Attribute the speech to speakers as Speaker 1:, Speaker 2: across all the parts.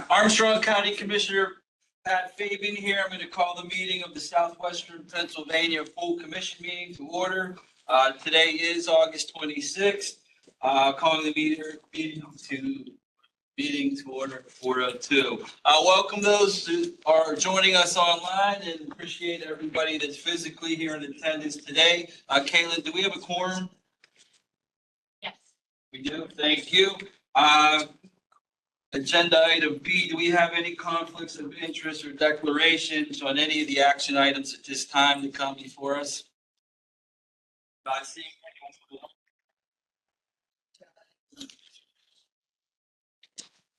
Speaker 1: Armstrong County Commissioner Pat Fabian here. I'm going to call the meeting of the Southwestern Pennsylvania Full Commission meeting to order. Today is August 26th. Calling the meeting to order 4:02. Welcome those who are joining us online and appreciate everybody that's physically here in attendance today. Caitlin, do we have a quorum?
Speaker 2: Yes.
Speaker 1: We do. Thank you. Agenda item B, do we have any conflicts of interest or declarations on any of the action items at this time to come before us? Not seeing anyone.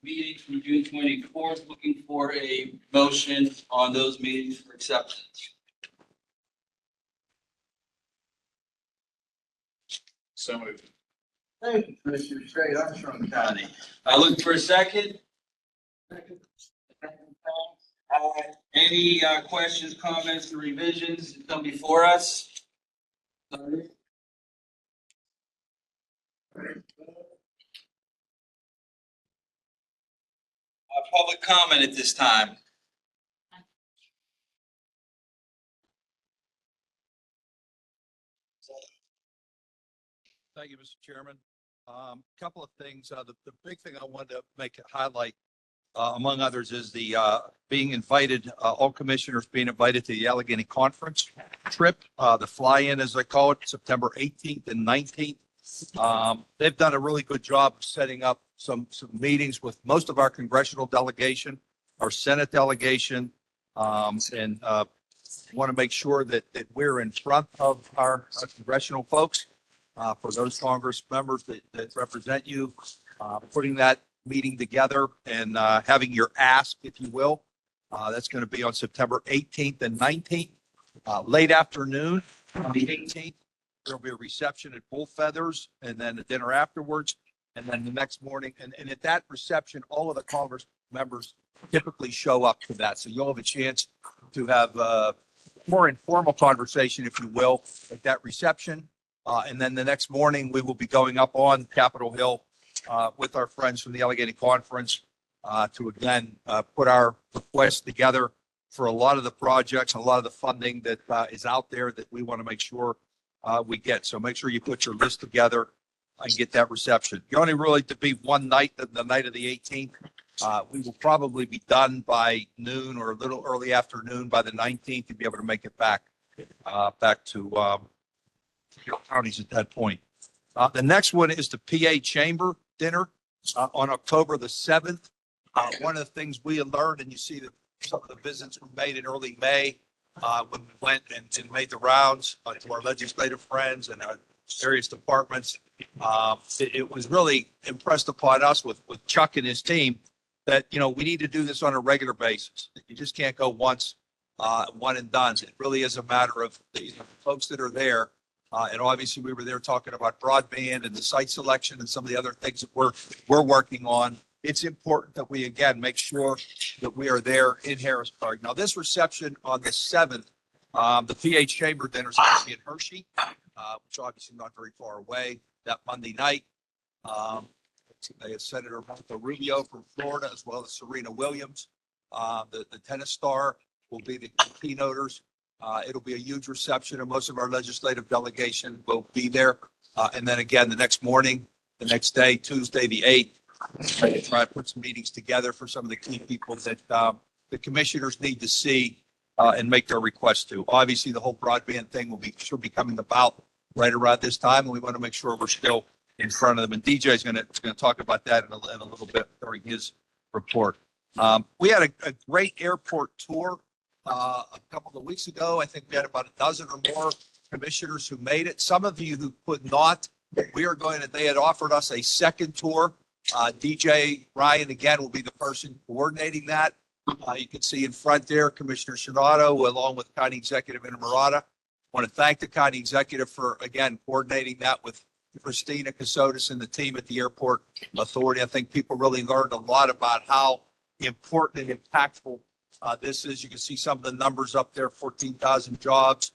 Speaker 1: Meeting from June 24th, looking for a motion on those meetings for acceptance.
Speaker 3: So moved.
Speaker 1: Thank you, Commissioner Strait, Armstrong County. I look for a second. Any questions, comments, or revisions that come before us? Public comment at this time.
Speaker 3: Thank you, Mr. Chairman. Couple of things. The big thing I wanted to make a highlight, among others, is the being invited, all commissioners being invited to the Allegheny Conference trip, the fly-in, as I call it, September 18th and 19th. They've done a really good job of setting up some meetings with most of our congressional delegation, our Senate delegation, and want to make sure that we're in front of our congressional folks. For those Congress members that represent you, putting that meeting together and having your ask, if you will. That's going to be on September 18th and 19th, late afternoon on the 18th. There'll be a reception at Bull Feathers and then a dinner afterwards. And then the next morning, and at that reception, all of the Congress members typically show up to that. So you'll have a chance to have a more informal conversation, if you will, at that reception. And then the next morning, we will be going up on Capitol Hill with our friends from the Allegheny Conference to again put our requests together for a lot of the projects, a lot of the funding that is out there that we want to make sure we get. So make sure you put your list together and get that reception. You're only really to be one night, the night of the 18th. We will probably be done by noon or a little early afternoon by the 19th to be able to make it back to your counties at that point. The next one is the PA Chamber dinner on October the 7th. One of the things we had learned, and you see that some of the visits were made in early May when we went and made the rounds to our legislative friends and our various departments. It was really impressed upon us with Chuck and his team that, you know, we need to do this on a regular basis. You just can't go once, one and done. It really is a matter of the folks that are there. And obviously we were there talking about broadband and the site selection and some of the other things that we're working on. It's important that we, again, make sure that we are there in Harrisburg. Now, this reception on the 7th, the PA Chamber dinner is going to be in Hershey, which obviously not very far away, that Monday night. They have Senator Marco Rubio from Florida, as well as Serena Williams. The tennis star will be the keynoters. It'll be a huge reception, and most of our legislative delegation will be there. And then again, the next morning, the next day, Tuesday, the 8th, try to put some meetings together for some of the key people that the commissioners need to see and make their requests to. Obviously, the whole broadband thing should be coming about right around this time, and we want to make sure we're still in front of them. And DJ is going to talk about that in a little bit during his report. We had a great airport tour a couple of weeks ago. I think we had about a dozen or more commissioners who made it. Some of you who could not, they had offered us a second tour. DJ Ryan, again, will be the person coordinating that. You can see in front there, Commissioner Shinato, along with County Executive Inamorata. I want to thank the County Executive for, again, coordinating that with Christina Casotis and the team at the Airport Authority. I think people really learned a lot about how important and impactful this is. You can see some of the numbers up there, 14,000 jobs,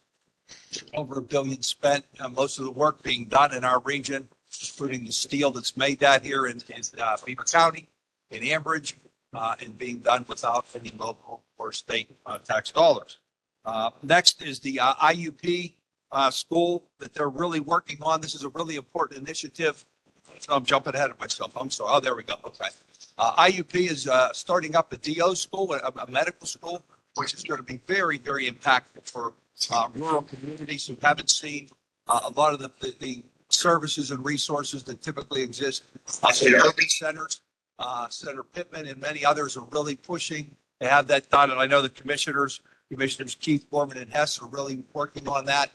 Speaker 3: over $1 billion spent, most of the work being done in our region, including the steel that's made that here in Beaver County. in Ambridge, and being done without any local or state tax dollars. Next is the IUP school that they're really working on. This is a really important initiative. So I'm jumping ahead of myself. I'm sorry. Oh, there we go. Okay. IUP is starting up a DO school, a medical school, which is going to be very, very impactful for rural communities who haven't seen a lot of the services and resources that typically exist in urban centers. Senator Pittman and many others are really pushing to have that done. And I know the Commissioners Keith, Gorman, and Hess are really working on that.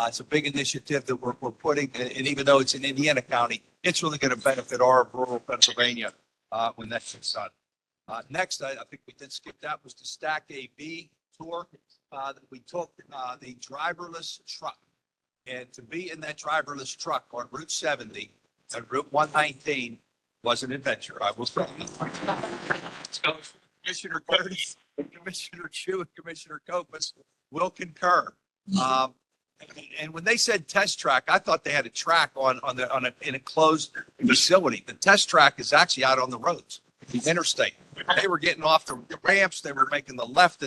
Speaker 3: It's a big initiative that we're putting, and even though it's in Indiana County, it's really going to benefit our rural Pennsylvania when that gets done. Next, I think we did skip that, was the Stack AB tour that we took the driverless truck. And to be in that driverless truck on Route 70 and Route 119 was an adventure, I will say. So Commissioner Curtis, Commissioner Chu, and Commissioner Copas will concur. And when they said test track, I thought they had a track in a closed facility. The test track is actually out on the roads, the interstate. They were getting off the ramps. They were making the left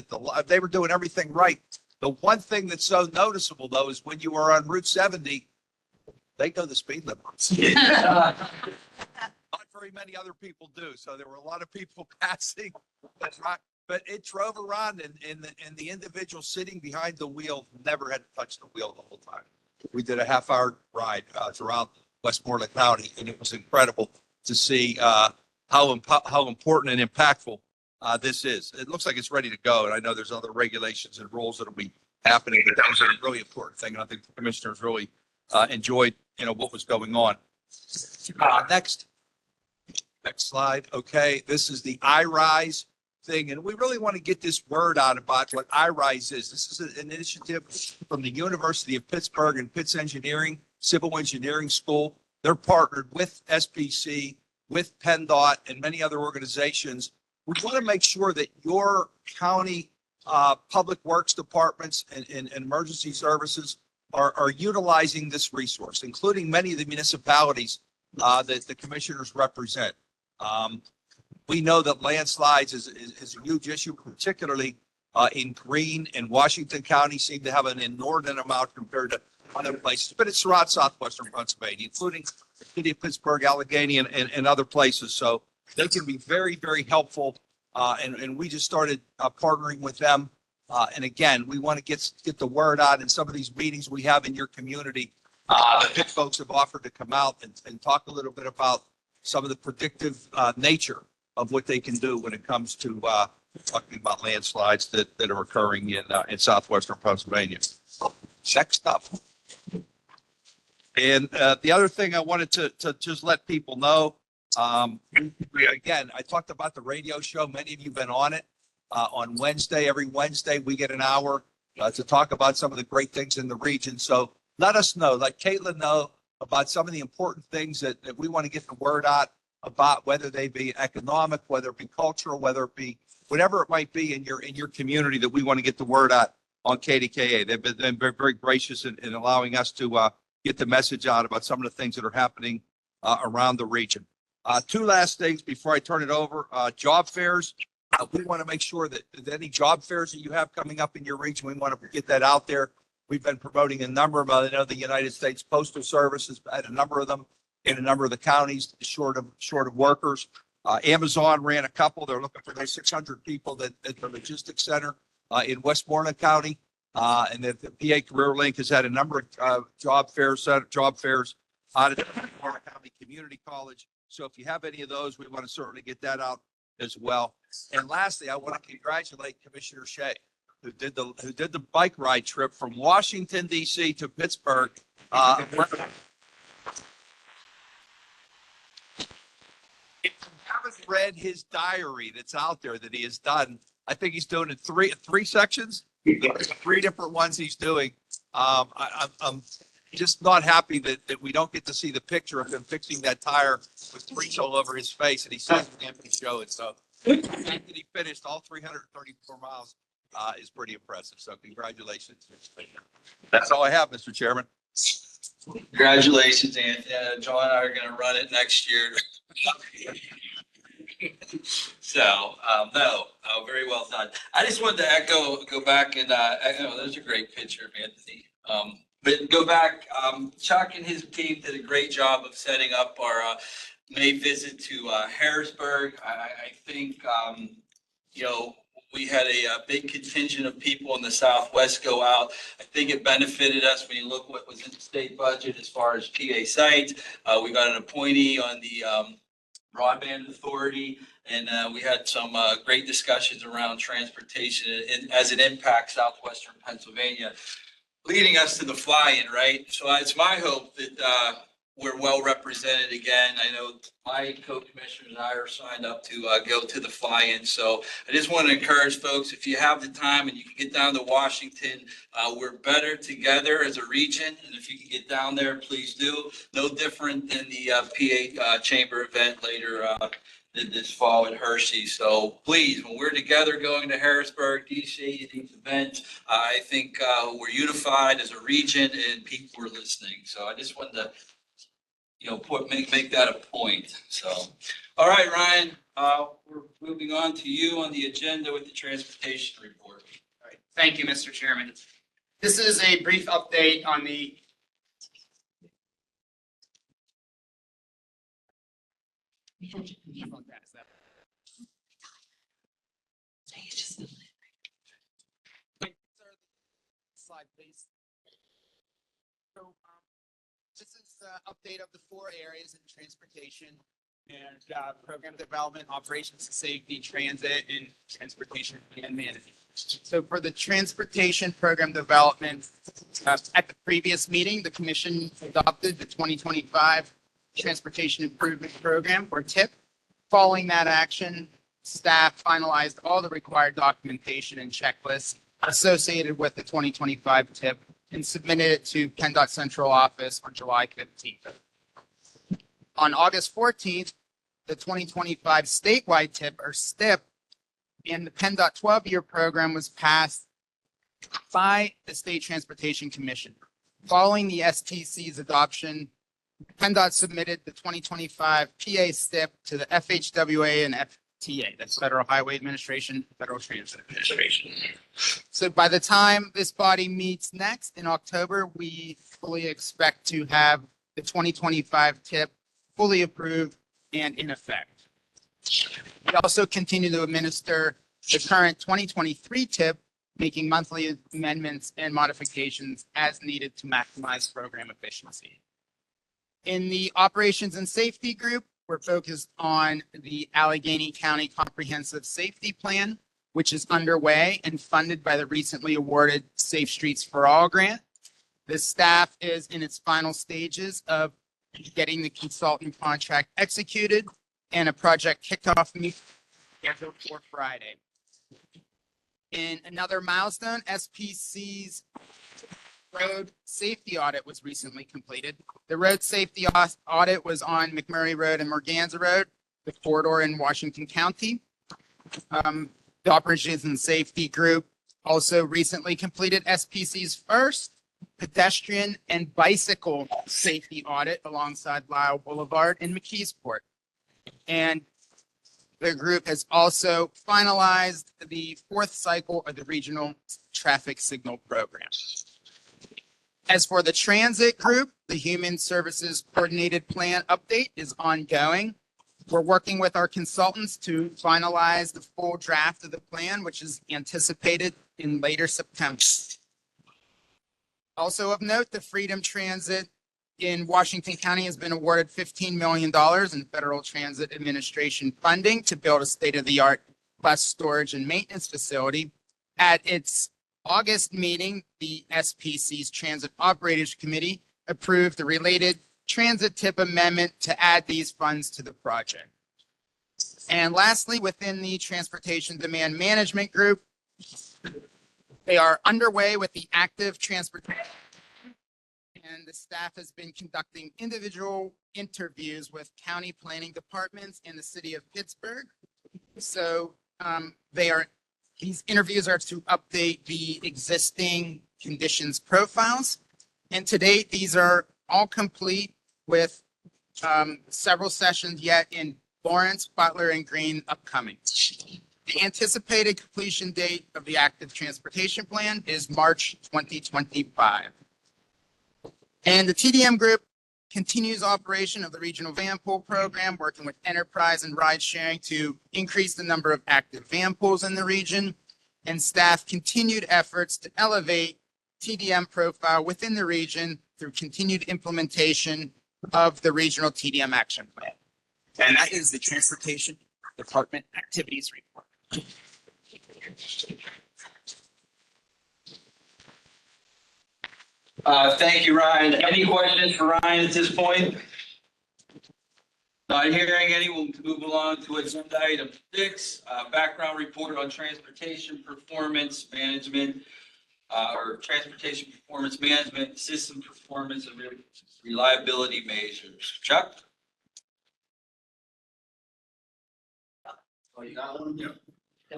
Speaker 3: they were doing everything right. The one thing that's so noticeable though is when you are on Route 70, they go the speed limit. Not very many other people do. So there were a lot of people passing. But it drove around, and the individual sitting behind the wheel never had to touch the wheel the whole time. We did a half-hour ride throughout Westmoreland County, and it was incredible to see how important and impactful this is. It looks like it's ready to go, and I know there's other regulations and rules that will be happening, but that was a really important thing, and I think the commissioners really enjoyed what was going on. Next slide. Okay, this is the iRise thing, and we really want to get this word out about what iRise is. This is an initiative from the University of Pittsburgh and Pitts Engineering, Civil Engineering School. They're partnered with SPC, with PennDOT, and many other organizations. We want to make sure that your county public works departments and emergency services are utilizing this resource, including many of the municipalities that the commissioners represent. We know that landslides is a huge issue, particularly in Greene and Washington County seem to have an inordinate amount compared to other places, but it's throughout southwestern Pennsylvania, including the city of Pittsburgh, Allegheny, and other places. So they can be very, very helpful. And we just started partnering with them. And again, we want to get the word out in some of these meetings we have in your community. The Pitt folks have offered to come out and talk a little bit about some of the predictive nature of what they can do when it comes to talking about landslides that are occurring in southwestern Pennsylvania. Next up. And the other thing I wanted to just let people know, again, I talked about the radio show. Many of you have been on it. On Wednesday, every Wednesday, we get an hour to talk about some of the great things in the region. So let us know, let Caitlin know about some of the important things that we want to get the word out about, whether they be economic, whether it be cultural, whether it be whatever it might be in your community that we want to get the word out on KDKA. They've been very, very gracious in allowing us to get the message out about some of the things that are happening around the region. Two last things before I turn it over. Job fairs. We want to make sure that any job fairs that you have coming up in your region, we want to get that out there. We've been promoting a number of, I know the United States Postal Service has had a number of them in a number of the counties short of workers. Amazon ran a couple. They're looking for those 600 people at the logistics center in Westmoreland County. And the PA Career Link has had a number of job fairs out at Westmoreland County Community College. So if you have any of those, we want to certainly get that out as well. And lastly, I want to congratulate Commissioner Shea, who did the bike ride trip from Washington, D.C. to Pittsburgh. If you haven't read his diary that's out there that he has done, I think he's doing it three sections, three different ones he's doing. I'm just not happy that we don't get to see the picture of him fixing that tire with grease all over his face, and he says he can't show it. So the fact that he finished all 334 miles is pretty impressive. So congratulations. That's all I have, Mr. Chairman.
Speaker 1: Congratulations, and John and I are going to run it next year. So, no, very well done. I just wanted to go back and, echo, there's a great picture of Anthony. But go back, Chuck and his team did a great job of setting up our, May visit to, Harrisburg. I think, you know, we had a big contingent of people in the Southwest go out. I think it benefited us when you look what was in the state budget as far as PA sites. We got an appointee on the, broadband authority. And we had some great discussions around transportation and as it impacts southwestern Pennsylvania, leading us to the fly-in, right? So it's my hope that we're well represented again. I know my co-commissioners and I are signed up to go to the fly-in. So I just want to encourage folks, if you have the time and you can get down to Washington, we're better together as a region. And if you can get down there, please do. No different than the PA Chamber event later this fall in Hershey. So please, when we're together going to Harrisburg, DC, these events, I think we're unified as a region and people are listening. So I just wanted to, you know, make that a point. So, all right, Ryan, we're moving on to you on the agenda with the transportation report.
Speaker 4: All right. Thank you, Mr. Chairman. This is a brief update on the slide, please. So, this is the update of the 4 areas in transportation and program development, operations and safety, transit, and transportation and management. So for the transportation program development, at the previous meeting, the commission adopted the 2025 Transportation Improvement Program, or TIP. Following that action, staff finalized all the required documentation and checklists associated with the 2025 TIP and submitted it to PennDOT Central Office on July 15th. On August 14th, the 2025 statewide TIP, or STIP, and the PennDOT 12-year program was passed by the State Transportation Commission. Following the STC's adoption, PennDOT submitted the 2025 PA STIP to the FHWA and FTA, that's Federal Highway Administration, Federal Transit Administration. So by the time this body meets next in October, we fully expect to have the 2025 TIP fully approved and in effect. We also continue to administer the current 2023 TIP, making monthly amendments and modifications as needed to maximize program efficiency. In the operations and safety group, we're focused on the Allegheny County Comprehensive Safety Plan, which is underway and funded by the recently awarded Safe Streets for All grant. The staff is in its final stages of getting the consultant contract executed and a project kickoff meeting scheduled for Friday. In another milestone, SPC's road safety audit was recently completed. The road safety audit was on McMurray Road and Morganza Road, the corridor in Washington County. The operations and safety group also recently completed SPC's first pedestrian and bicycle safety audit alongside Lyle Boulevard in McKeesport. And the group has also finalized the 4th cycle of the regional traffic signal program. As for the transit group, the Human Services Coordinated Plan update is ongoing. We're working with our consultants to finalize the full draft of the plan, which is anticipated in later September. Also of note, the Freedom Transit in Washington County has been awarded $15 million in Federal Transit Administration funding to build a state-of-the-art bus storage and maintenance facility. At its August meeting, the SPC's Transit Operators Committee approved the related transit TIP amendment to add these funds to the project. And lastly, within the Transportation Demand Management Group, they are underway with the active transportation, and the staff has been conducting individual interviews with county planning departments in the city of Pittsburgh. So these interviews are to update the existing conditions profiles. And to date, these are all complete with several sessions yet in Lawrence, Butler, and Green upcoming. The anticipated completion date of the active transportation plan is March 2025. And the TDM group continues operation of the regional van pool program, working with enterprise and ride sharing to increase the number of active van pools in the region. And staff continued efforts to elevate TDM profile within the region through continued implementation of the regional TDM action plan. And that is the Transportation Department Activities Report.
Speaker 1: Thank you, Ryan. Any questions for Ryan at this point? Not hearing any, we'll move along to agenda item 6, background report on transportation performance management, or transportation performance management, system performance and reliability measures. Chuck? Oh, you got one? Yeah.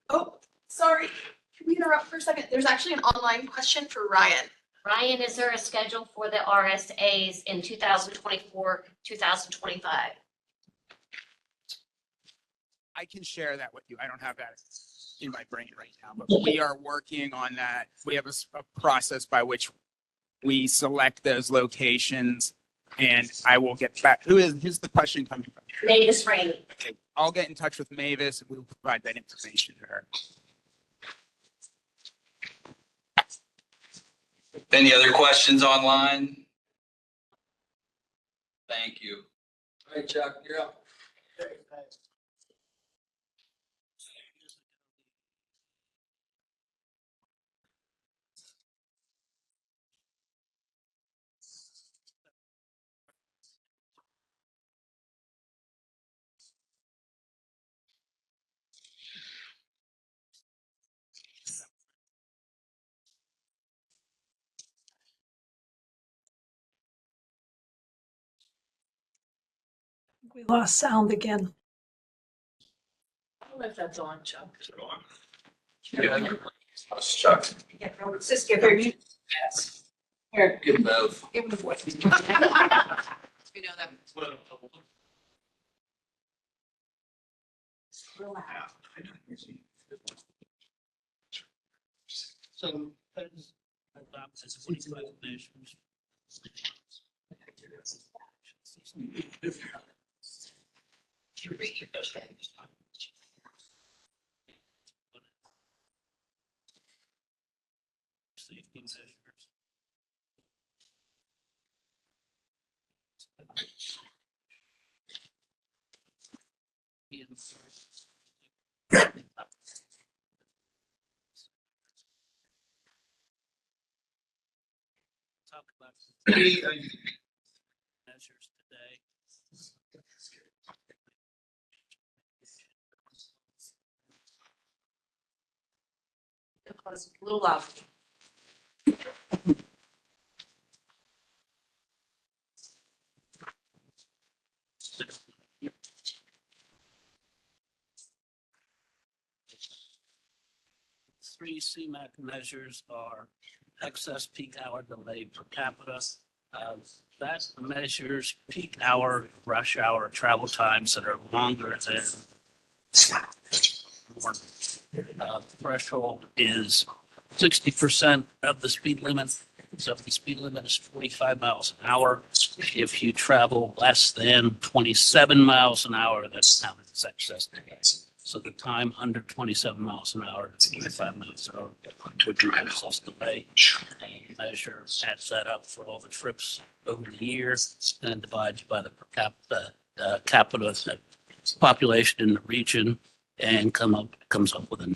Speaker 5: Oh, sorry. Can we interrupt for a second? There's actually an online question for Ryan.
Speaker 2: Ryan, is there a schedule for the RSAs in 2024, 2025?
Speaker 4: I can share that with you. I don't have that in my brain right now, but we are working on that. We have a process by which we select those locations, and I will get back. Who's the question coming from?
Speaker 2: Mavis Rainey.
Speaker 4: Okay, I'll get in touch with Mavis and we'll provide that information to her.
Speaker 1: Any other questions online? Thank you. All right, Chuck, you're up.
Speaker 6: We lost sound again.
Speaker 5: I don't know if that's on, Chuck.
Speaker 1: Yeah. Chuck.
Speaker 5: Yeah, Cisco, hear you?
Speaker 1: Yes. Good move.
Speaker 5: Give him the voice. We know that.
Speaker 7: So, as 45 measures. Safety measures. Talk about measures today.
Speaker 5: A little loud.
Speaker 7: Three CMAC measures are excess peak hour delay per capita. That measures peak hour, rush hour travel times that are longer than threshold is 60% of the speed limit. So if the speed limit is 45 miles an hour, if you travel less than 27 miles an hour, that's counted as excess delay. So the time under 27 miles an hour, 25 miles an hour, would be excess delay. And measure adds that up for all the trips over the year and divides by the per capita population in the region and comes up with a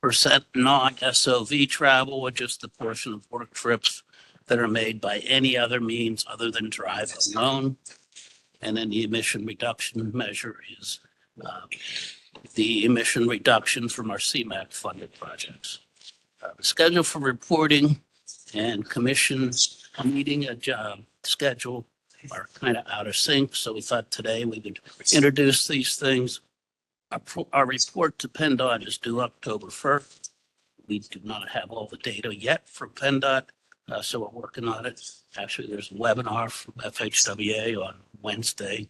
Speaker 7: percent non-SOV travel, which is the portion of work trips that are made by any other means other than drive alone. And then the emission reduction measure is the emission reduction from our CMAQ funded projects. The schedule for reporting and commission meeting schedule are kind of out of sync. So we thought today we would introduce these things. Our report to PennDOT is due October 1st. We do not have all the data yet from PennDOT. So we're working on it. Actually, there's a webinar from FHWA on Wednesday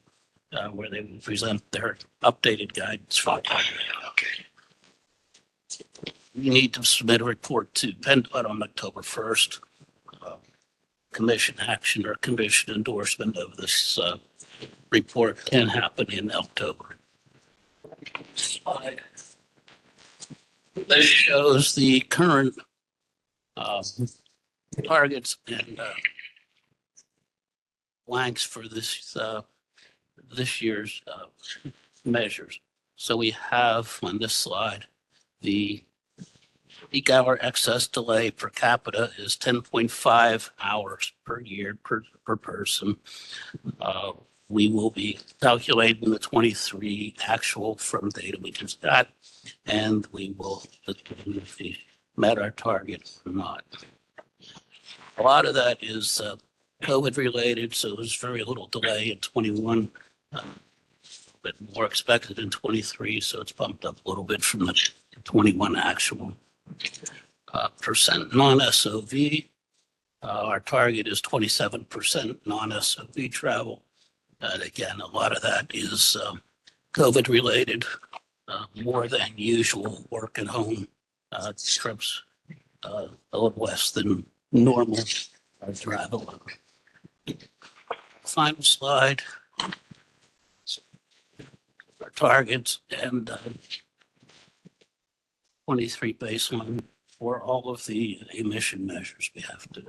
Speaker 7: where they will present their updated guidance for. You need to submit a report to PennDOT on October 1st. Commission action or commission endorsement of this report can happen in October. Slide. This shows the current targets and blanks for this year's measures. So we have on this slide, the peak hour excess delay per capita is 10.5 hours per year per person. We will be calculating the 23 actual from data we just got, and we will determine if we met our target or not. A lot of that is COVID related, so there's very little delay in 21, but more expected in 23, so it's bumped up a little bit from the 21 actual. Percent non-SOV. Our target is 27% non-SOV travel. And again, a lot of that is COVID related, more than usual work at home trips, a little less than normal travel. Final slide. Our targets and 23 baseline for all of the emission measures we have to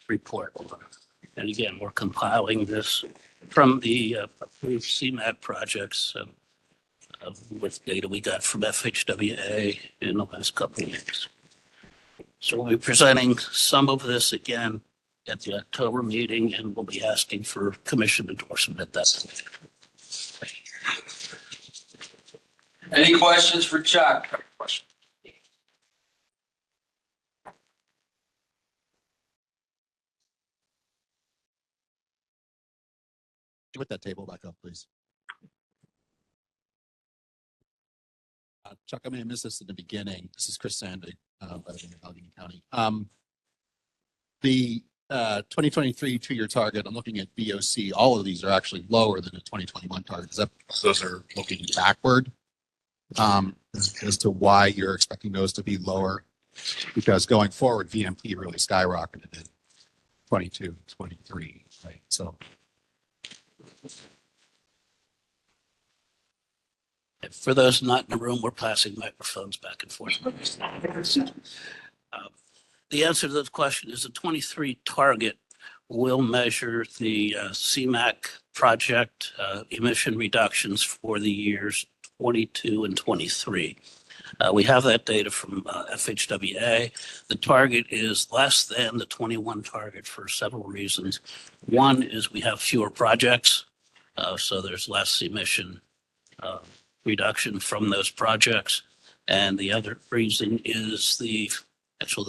Speaker 7: report on. And again, we're compiling this from the approved CMAT projects with data we got from FHWA in the last couple of weeks. So we'll be presenting some of this again at the October meeting, and we'll be asking for commission endorsement at that point.
Speaker 1: Any questions for Chuck?
Speaker 8: Put that table back up, please. Chuck, I may have missed this in the beginning. This is Chris Sandy, President of Allegheny County. The 2023 two-year target, I'm looking at BOC. All of these are actually lower than the 2021 target. Is that those are looking backward as to why you're expecting those to be lower? Because going forward, VMT really skyrocketed in 22, 23, right? So.
Speaker 7: For those not in the room, we're passing microphones back and forth. The answer to this question is the 23 target will measure the CMAQ project emission reductions for the years 22 and 23. We have that data from FHWA. The target is less than the 21 target for several reasons. One is we have fewer projects, so there's less emission reduction from those projects. And the other reason is the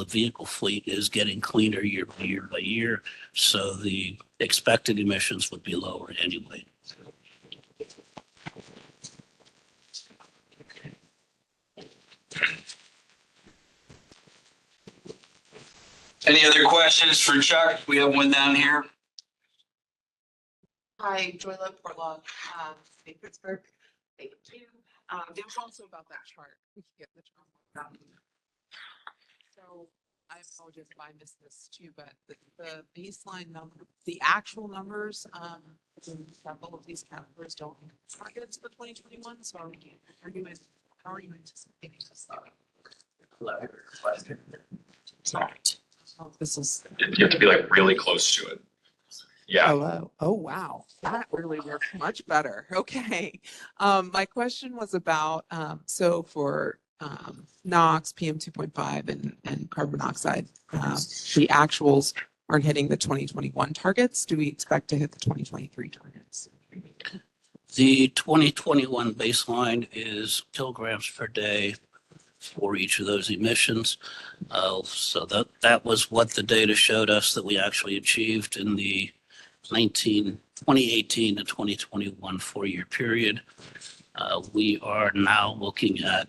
Speaker 7: vehicle fleet is getting cleaner year by year. So the expected emissions would be lower anyway.
Speaker 1: Any other questions for Chuck? We have one down here.
Speaker 9: Hi, Joyla Portlaw, state Pittsburgh. Thank you. There was also about that chart. We can get the chart. So I apologize if I missed this too, but the baseline number, the actual numbers, in several of these categories don't target to the 2021. So how are you anticipating this? This is.
Speaker 10: You have to be like really close to it. Yeah.
Speaker 9: Hello. Oh, wow. That really works much better. Okay. My question was about, so for NOx, PM 2.5 and carbon monoxide, the actuals aren't hitting the 2021 targets. Do we expect to hit the 2023 targets?
Speaker 7: The 2021 baseline is kilograms per day for each of those emissions. So that was what the data showed us that we actually achieved in the 2018 to 2021 4-year period. We are now looking at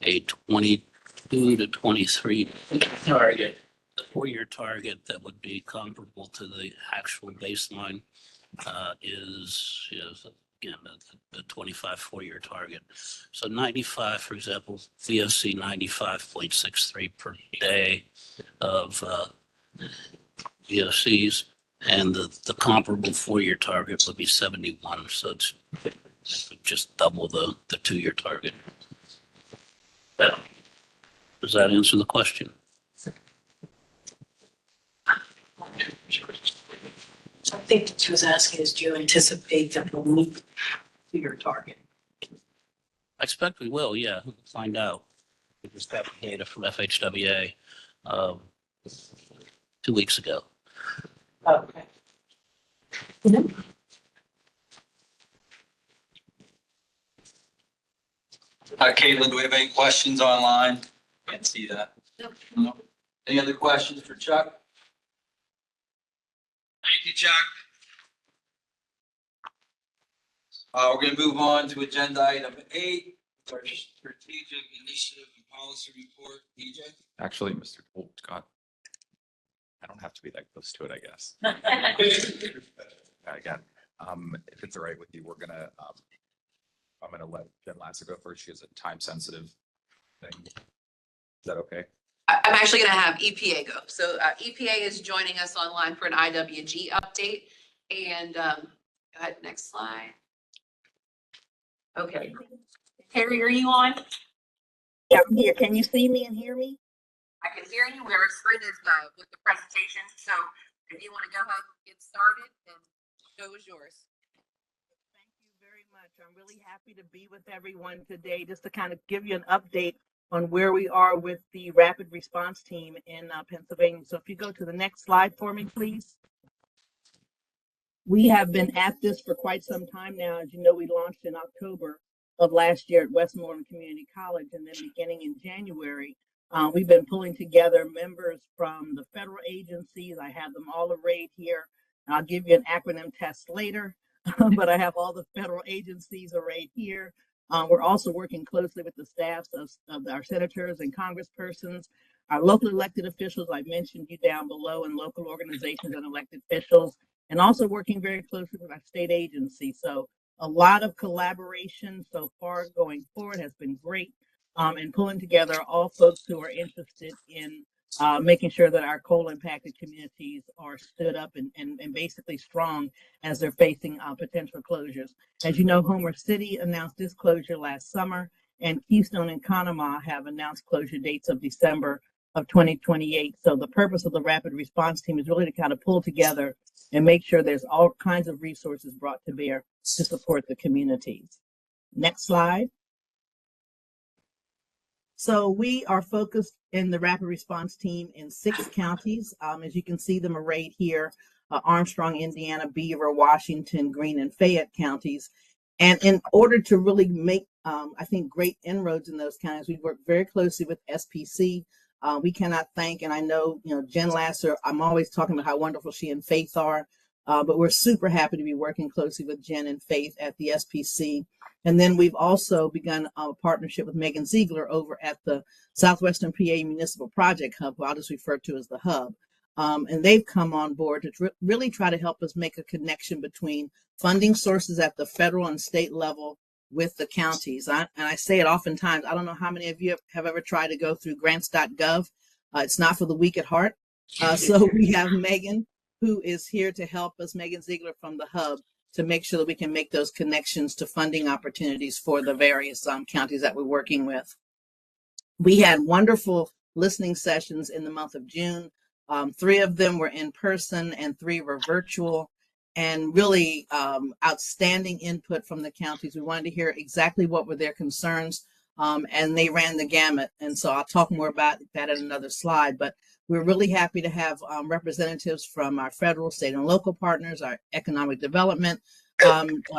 Speaker 7: a 2023 22 to 23 target, the 4-year target that would be comparable to the actual baseline is again, the 25 4-year target. So 95, for example, VOC 95.63 per day of VOCs, and the comparable 4-year target would be 71. So it's just double the 2-year target. Does that answer the question?
Speaker 6: I think what she was asking is, do you anticipate that we'll move to your target?
Speaker 7: I expect we will, yeah. We'll find out. We just got the data from FHWA 2 weeks ago.
Speaker 6: Okay.
Speaker 1: Caitlin, do we have any questions online? Can't see that.
Speaker 2: Nope.
Speaker 1: No. Any other questions for Chuck? Thank you, Chuck. We're gonna move on to agenda item 8, our strategic initiative and policy report. DJ?
Speaker 10: Actually, Mr. Scott, I don't have to be that close to it, I guess. Again, if it's all right with you, I'm gonna let Jen Lasser go first. She has a time sensitive thing. Is that okay?
Speaker 9: I'm actually going to have EPA go. So EPA is joining us online for an IWG update. And go ahead, next slide. Okay. Terry, are you on?
Speaker 11: Yeah, I'm here. Can you see me and hear me?
Speaker 9: I can hear you. Our screen is with the presentation. So if you want to go ahead and get started, then the show is yours.
Speaker 11: Thank you very much. I'm really happy to be with everyone today just to kind of give you an update on where we are with the rapid response team in Pennsylvania. So if you go to the next slide for me, please. We have been at this for quite some time now. As you know, we launched in October of last year at Westmoreland Community College, and then beginning in January, we've been pulling together members from the federal agencies. I have them all arrayed here. I'll give you an acronym test later, but I have all the federal agencies arrayed here. We're also working closely with the staffs of our senators and congresspersons, our local elected officials. I mentioned you down below, and local organizations and elected officials, and also working very closely with our state agencies. So a lot of collaboration so far going forward has been great, and pulling together all folks who are interested in making sure that our coal impacted communities are stood up and basically strong as they're facing potential closures. As you know, Homer City announced this closure last summer, and Keystone and Conemaugh have announced closure dates of December of 2028. So the purpose of the rapid response team is really to kind of pull together and make sure there's all kinds of resources brought to bear to support the communities. Next slide. So we are focused in the rapid response team in 6 counties. As you can see them arrayed here, Armstrong, Indiana, Beaver, Washington, Greene, and Fayette counties. And in order to really make, I think, great inroads in those counties, we work very closely with SPC. We cannot thank, and I know, Jen Lasser, I'm always talking about how wonderful she and Faith are, but we're super happy to be working closely with Jen and Faith at the SPC. And then we've also begun a partnership with Megan Ziegler over at the Southwestern PA Municipal Project Hub, who I'll just refer to as the Hub. And they've come on board to really try to help us make a connection between funding sources at the federal and state level with the counties. And I say it oftentimes, I don't know how many of you have ever tried to go through grants.gov. It's not for the weak at heart. So we have Megan, who is here to help us, Megan Ziegler from the Hub, to make sure that we can make those connections to funding opportunities for the various counties that we're working with. We had wonderful listening sessions in the month of June. 3 of them were in person and 3 were virtual, and really outstanding input from the counties. We wanted to hear exactly what were their concerns, and they ran the gamut. And so I'll talk more about that in another slide, but we're really happy to have representatives from our federal, state, and local partners, our economic development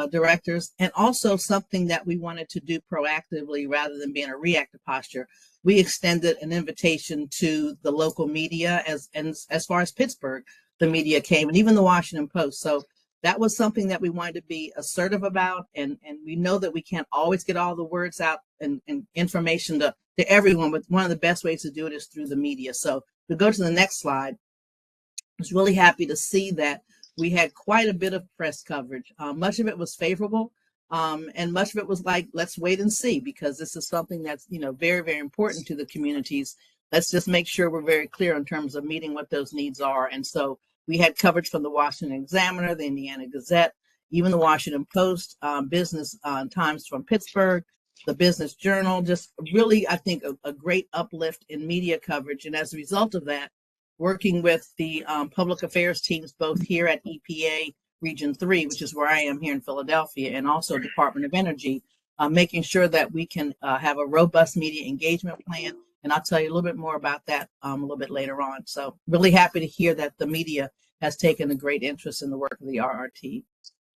Speaker 11: directors, and also something that we wanted to do proactively rather than being a reactive posture. We extended an invitation to the local media, as far as Pittsburgh, the media came, and even the Washington Post. So that was something that we wanted to be assertive about. And we know that we can't always get all the words out and information to everyone, but one of the best ways to do it is through the media. So we go to the next slide. I was really happy to see that we had quite a bit of press coverage. Much of it was favorable, and much of it was like, let's wait and see, because this is something that's, very, very important to the communities. Let's just make sure we're very clear in terms of meeting what those needs are. And so we had coverage from the Washington Examiner, the Indiana Gazette, even the Washington Post, Business Times from Pittsburgh, the Business Journal, just really, I think, a great uplift in media coverage. And as a result of that, working with the public affairs teams, both here at EPA Region 3, which is where I am here in Philadelphia, and also Department of Energy, making sure that we can have a robust media engagement plan. And I'll tell you a little bit more about that a little bit later on. So really happy to hear that the media has taken a great interest in the work of the RRT.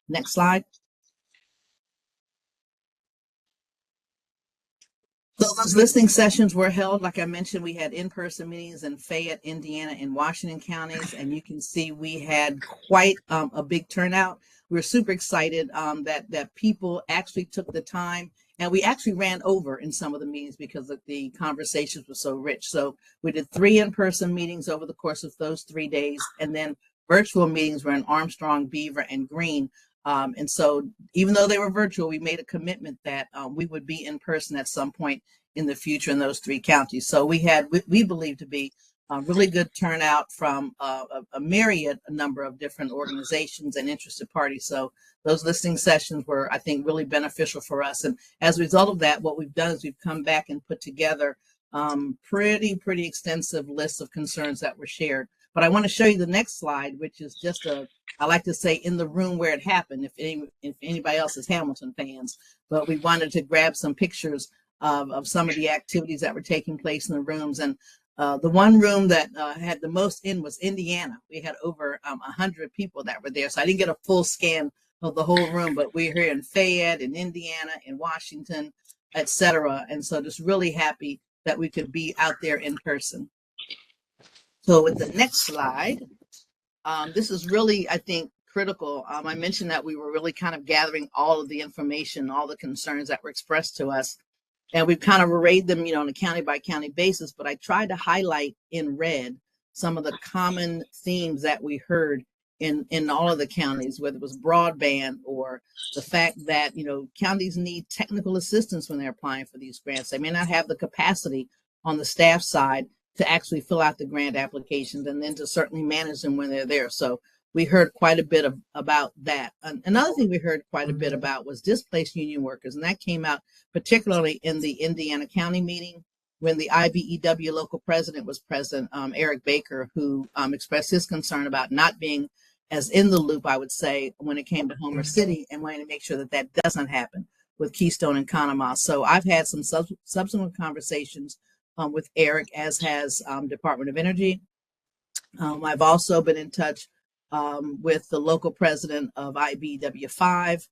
Speaker 11: Next slide. So those listening sessions were held, like I mentioned, we had in-person meetings in Fayette, Indiana, and Washington counties, and you can see we had quite a big turnout. We were super excited that people actually took the time, and we actually ran over in some of the meetings because the conversations were so rich. So we did 3 in-person meetings over the course of those 3 days, and then virtual meetings were in Armstrong, Beaver, and Greene. And so even though they were virtual, we made a commitment that we would be in person at some point in the future in those 3 counties. So we had, we believe to be a really good turnout from a myriad number of different organizations and interested parties. So those listening sessions were, I think, really beneficial for us. And as a result of that, what we've done is we've come back and put together pretty extensive lists of concerns that were shared. But I want to show you the next slide, which is just I like to say, in the room where it happened, if anybody else is Hamilton fans. But we wanted to grab some pictures of some of the activities that were taking place in the rooms. And the one room that had the most in was Indiana. We had over 100 people that were there. So I didn't get a full scan of the whole room, but we're here in Fayette, in Indiana, in Washington, etc. And so just really happy that we could be out there in person. So with the next slide, this is really, I think, critical. I mentioned that we were really kind of gathering all of the information, all the concerns that were expressed to us. And we've kind of arrayed them, on a county by county basis, but I tried to highlight in red some of the common themes that we heard in all of the counties, whether it was broadband or the fact that, counties need technical assistance when they're applying for these grants. They may not have the capacity on the staff side to actually fill out the grant applications and then to certainly manage them when they're there. So we heard quite a bit about that. Another thing we heard quite a bit about was displaced union workers, and that came out particularly in the Indiana County meeting when the IBEW local president was present, Eric Baker, who expressed his concern about not being as in the loop, I would say, when it came to Homer City, and wanting to make sure that that doesn't happen with Keystone and Conemaugh. So I've had some subsequent conversations with Eric, as has Department of Energy. I've also been in touch with the local president of IBEW5,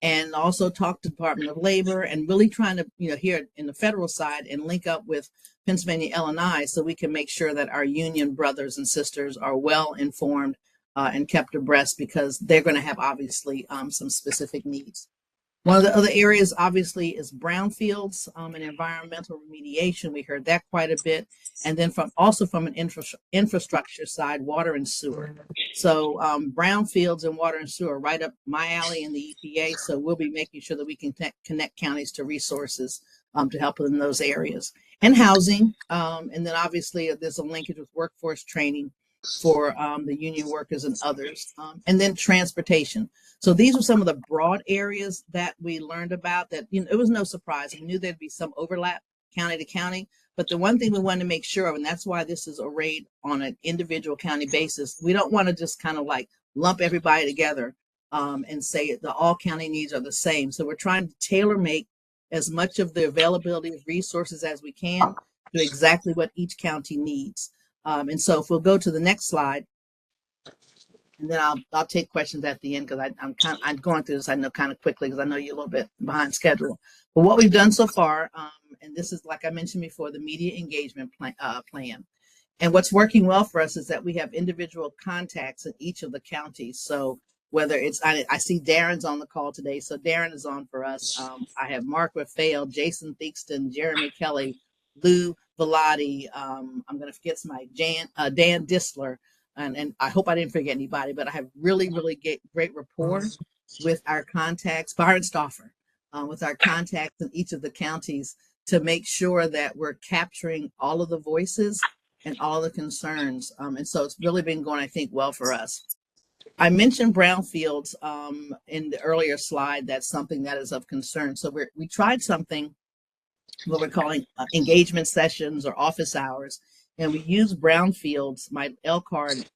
Speaker 11: and also talked to Department of Labor, and really trying to, here in the federal side, and link up with Pennsylvania L&I so we can make sure that our union brothers and sisters are well informed and kept abreast, because they're going to have obviously some specific needs. One of the other areas obviously is brownfields and environmental remediation. We heard that quite a bit. And then from an infrastructure side, water and sewer. So brownfields and water and sewer right up my alley in the EPA. So we'll be making sure that we can connect counties to resources to help in those areas. And housing. And then obviously there's a linkage with workforce training for the union workers and others. And then transportation. So these were some of the broad areas that we learned about that, it was no surprise. We knew there'd be some overlap county to county, but the one thing we wanted to make sure of, and that's why this is arrayed on an individual county basis, we don't want to just kind of like lump everybody together and say the all county needs are the same. So we're trying to tailor make as much of the availability of resources as we can to exactly what each county needs. And so if we'll go to the next slide, and then I'll take questions at the end, because I'm going through this, I know, kind of quickly, because I know you're a little bit behind schedule. But what we've done so far, and this is, like I mentioned before, the media engagement plan. And what's working well for us is that we have individual contacts in each of the counties. So whether it's, I see Darren's on the call today. So Darren is on for us. I have Mark Raphael, Jason Theakston, Jeremy Kelly, Lou Velati. I'm going to forget somebody, Dan Disler. And I hope I didn't forget anybody, but I have really, really great rapport with our contacts, Byron Stauffer, with our contacts in each of the counties to make sure that we're capturing all of the voices and all the concerns. And so it's really been going, I think, well for us. I mentioned brownfields in the earlier slide. That's something that is of concern. So we tried something, what we're calling engagement sessions or office hours. And we use brownfields, my LCARD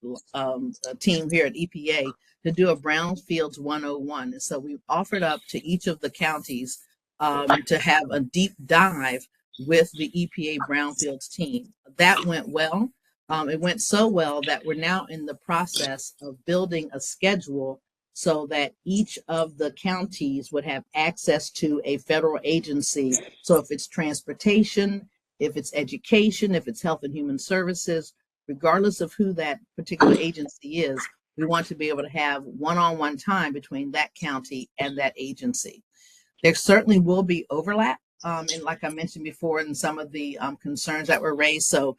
Speaker 11: team here at EPA, to do a brownfields 101. And so we offered up to each of the counties to have a deep dive with the EPA brownfields team. That went well. It went so well that we're now in the process of building a schedule so that each of the counties would have access to a federal agency. So if it's transportation, if it's education, if it's health and human services, regardless of who that particular agency is, we want to be able to have one-on-one time between that county and that agency. There certainly will be overlap, and like I mentioned before, in some of the concerns that were raised. So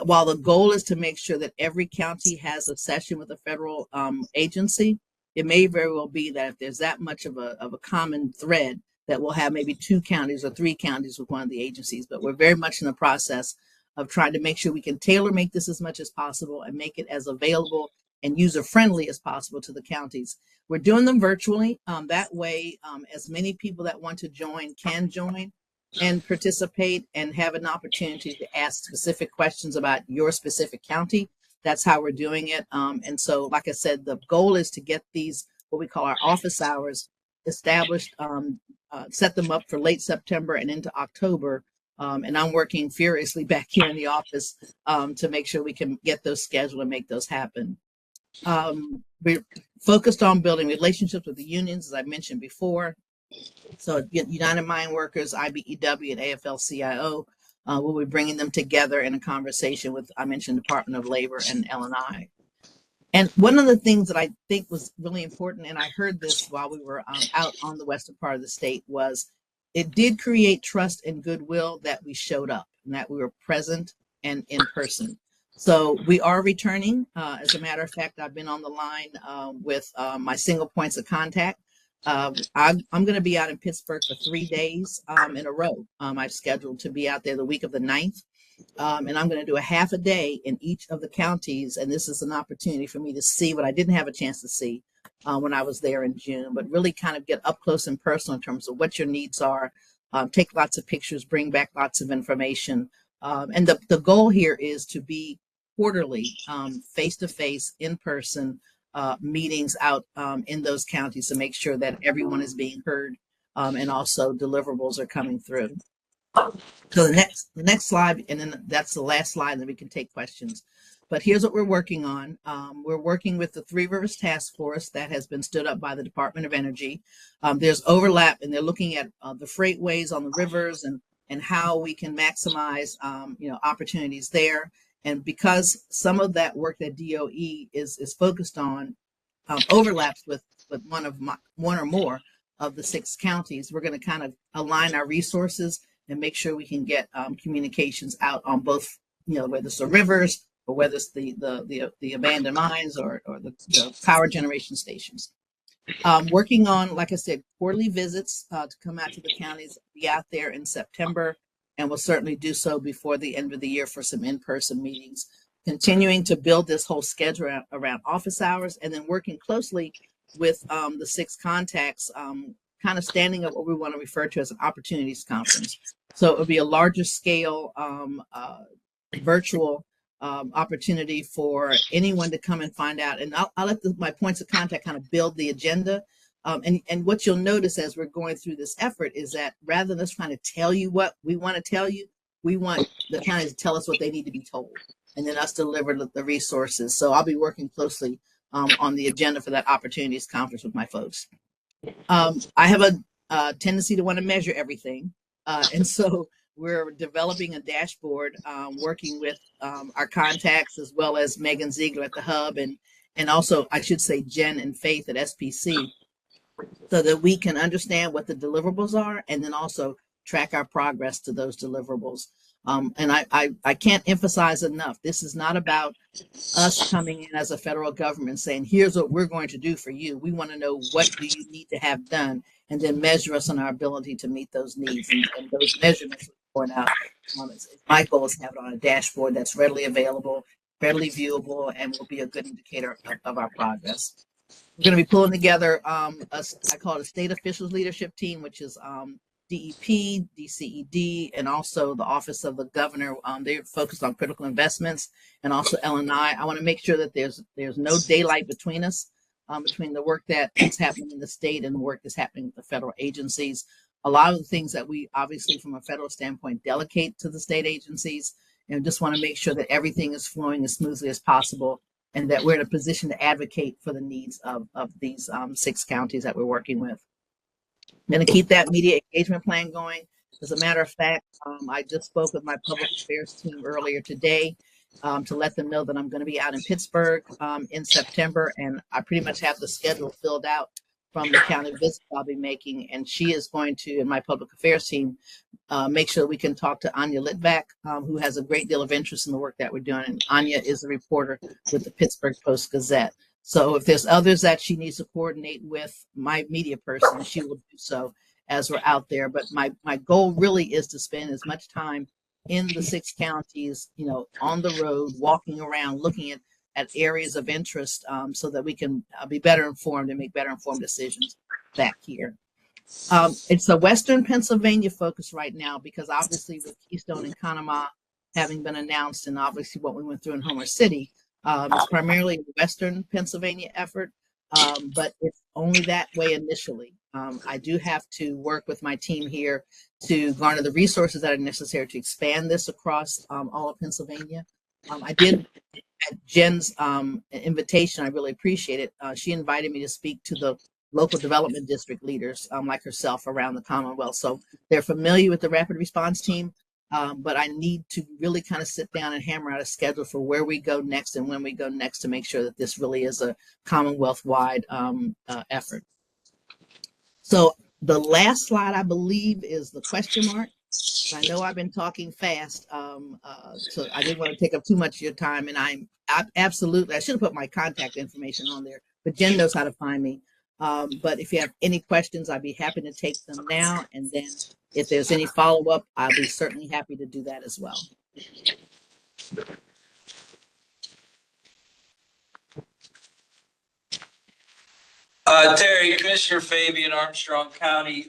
Speaker 11: while the goal is to make sure that every county has a session with a federal agency, it may very well be that if there's that much of a common thread, that we'll have maybe 2 counties or 3 counties with one of the agencies. But we're very much in the process of trying to make sure we can tailor make this as much as possible and make it as available and user-friendly as possible to the counties. We're doing them virtually. That way, as many people that want to join can join and participate and have an opportunity to ask specific questions about your specific county. That's how we're doing it. And so, like I said, the goal is to get these, what we call our office hours, established, set them up for late September and into October. And I'm working furiously back here in the office to make sure we can get those scheduled and make those happen. We're focused on building relationships with the unions, as I mentioned before. So United Mine Workers, IBEW, and AFL-CIO, we'll be bringing them together in a conversation with, I mentioned, Department of Labor and L&I. And one of the things that I think was really important, and I heard this while we were out on the western part of the state, was it did create trust and goodwill that we showed up and that we were present and in person. So we are returning. As a matter of fact, I've been on the line with my single points of contact. I'm going to be out in Pittsburgh for 3 days in a row. I've scheduled to be out there the week of the 9th. And I'm going to do a half a day in each of the counties. And this is an opportunity for me to see what I didn't have a chance to see when I was there in June, but really kind of get up close and personal in terms of what your needs are, take lots of pictures, bring back lots of information. And the goal here is to be quarterly, face-to-face, in-person meetings out in those counties to make sure that everyone is being heard and also deliverables are coming through. So the next slide, and then that's the last slide, and then we can take questions. But here's what we're working on. We're working with the Three Rivers Task Force that has been stood up by the Department of Energy. There's overlap, and they're looking at the freightways on the rivers and how we can maximize opportunities there. And because some of that work that DOE is focused on overlaps with one or more of the 6 counties, we're going to kind of align our resources and make sure we can get communications out on both, whether it's the rivers or whether it's the abandoned mines or the power generation stations. Working on, like I said, quarterly visits to come out to the counties, be out there in September, and we'll certainly do so before the end of the year for some in-person meetings. Continuing to build this whole schedule around office hours, and then working closely with the 6 contacts, kind of standing up what we want to refer to as an opportunities conference. So it will be a larger scale virtual opportunity for anyone to come and find out. And I'll let my points of contact kind of build the agenda. And what you'll notice as we're going through this effort is that rather than us trying to tell you what we want to tell you, we want the counties to tell us what they need to be told, and then us deliver the resources. So I'll be working closely on the agenda for that opportunities conference with my folks. I have a tendency to want to measure everything. And so we're developing a dashboard, working with our contacts as well as Megan Ziegler at the Hub and and also I should say Jen and Faith at SPC, so that we can understand what the deliverables are and then also track our progress to those deliverables. And I can't emphasize enough, this is not about us coming in as a federal government saying, here's what we're going to do for you. We want to know what do you need to have done and then measure us on our ability to meet those needs. And those measurements report out. My goal is to have it on a dashboard that's readily available, readily viewable, and will be a good indicator of our progress. We're going to be pulling together, I call it a state officials leadership team, which is DEP, DCED, and also the Office of the Governor. They're focused on critical investments, and also L&I. I want to make sure that there's no daylight between us, between the work that is happening in the state and the work that's happening with the federal agencies. A lot of the things that we obviously from a federal standpoint delegate to the state agencies, and just want to make sure that everything is flowing as smoothly as possible and that we're in a position to advocate for the needs of these 6 counties that we're working with. I'm going to keep that media engagement plan going. As a matter of fact, I just spoke with my public affairs team earlier today to let them know that I'm going to be out in Pittsburgh in September, and I pretty much have the schedule filled out from the county visits I'll be making. And she is going to, in my public affairs team, make sure we can talk to Anya Litvak, who has a great deal of interest in the work that we're doing. And Anya is a reporter with the Pittsburgh Post-Gazette. So if there's others that she needs to coordinate with my media person, she will do so as we're out there. But my goal really is to spend as much time in the 6 counties, you know, on the road, walking around, looking at areas of interest, so that we can be better informed and make better informed decisions back here. It's a Western Pennsylvania focus right now because obviously with Keystone and Conemaugh having been announced and obviously what we went through in Homer City, it's primarily a Western Pennsylvania effort, but it's only that way initially. I do have to work with my team here to garner the resources that are necessary to expand this across all of Pennsylvania. I did, at Jen's invitation, I really appreciate it. She invited me to speak to the local development district leaders like herself around the Commonwealth. So they're familiar with the rapid response team. But I need to really kind of sit down and hammer out a schedule for where we go next and when we go next to make sure that this really is a Commonwealth-wide effort. So the last slide, I believe, is the question mark. I know I've been talking fast, so I didn't want to take up too much of your time. And I absolutely, I should have put my contact information on there, but Jen knows how to find me. But if you have any questions, I'd be happy to take them now. And then if there's any follow-up, I'll be certainly happy to do that as well.
Speaker 1: Terry, Commissioner Fabian, Armstrong County.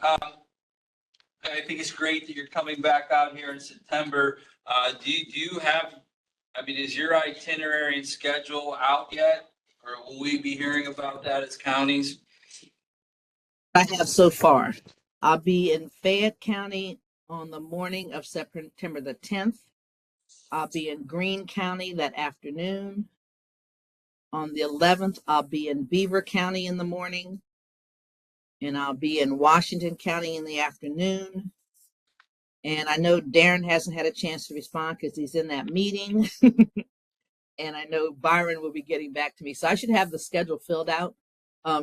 Speaker 1: I think it's great that you're coming back out here in September. Do you have, I mean, is your itinerary and schedule out yet? Or will we be hearing about that as counties?
Speaker 11: I have so far. I'll be in Fayette County on the morning of September the 10th. I'll be in Greene County that afternoon. On the 11th, I'll be in Beaver County in the morning. And I'll be in Washington County in the afternoon. And I know Darren hasn't had a chance to respond because he's in that meeting. And I know Byron will be getting back to me. So I should have the schedule filled out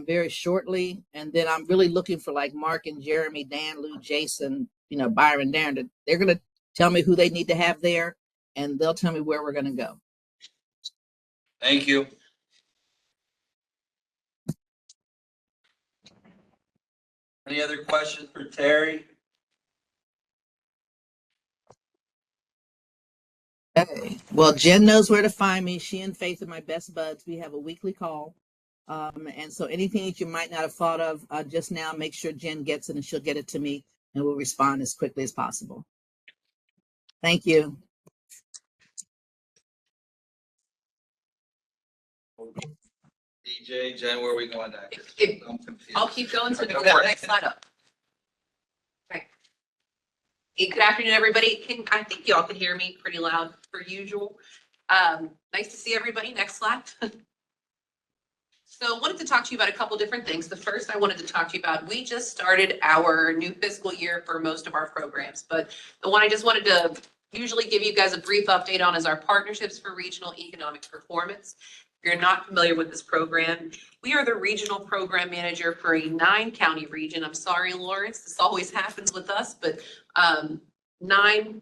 Speaker 11: very shortly. And then I'm really looking for like Mark and Jeremy, Dan, Lou, Jason, you know, Byron, Darren. They're going to tell me who they need to have there, and they'll tell me where we're going to go.
Speaker 1: Thank you. Any other questions for Terry?
Speaker 11: Okay. Well, Jen knows where to find me. She and Faith are my best buds. We have a weekly call. And so anything that you might not have thought of just now, make sure Jen gets it and she'll get it to me and we'll respond as quickly as possible. Thank you.
Speaker 1: DJ, Jen, where are we going next? I'm confused.
Speaker 9: I'll keep going to
Speaker 1: Go
Speaker 9: the
Speaker 1: for it.
Speaker 9: next slide up. Okay. Hey, good afternoon, everybody. I think y'all can hear me pretty loud per usual. Nice to see everybody. Next slide. So I wanted to talk to you about a couple different things. The first I wanted to talk to you about, we just started our new fiscal year for most of our programs, but the one I just wanted to usually give you guys a brief update on is our partnerships for regional economic performance. you're not familiar with this program, we are the regional program manager for a 9-county region. I'm sorry, Lawrence, this always happens with us, but 9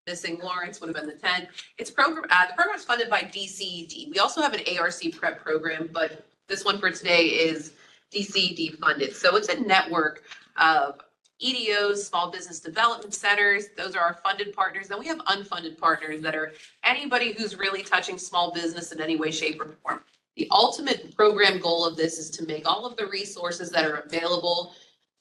Speaker 9: missing Lawrence would have been the 10. It's program, the program is funded by DCED. We also have an ARC prep program, but this one for today is DCED funded. So it's a network of EDOs, small business development centers. Those are our funded partners. Then we have unfunded partners that are anybody who's really touching small business in any way, shape, or form. The ultimate program goal of this is to make all of the resources that are available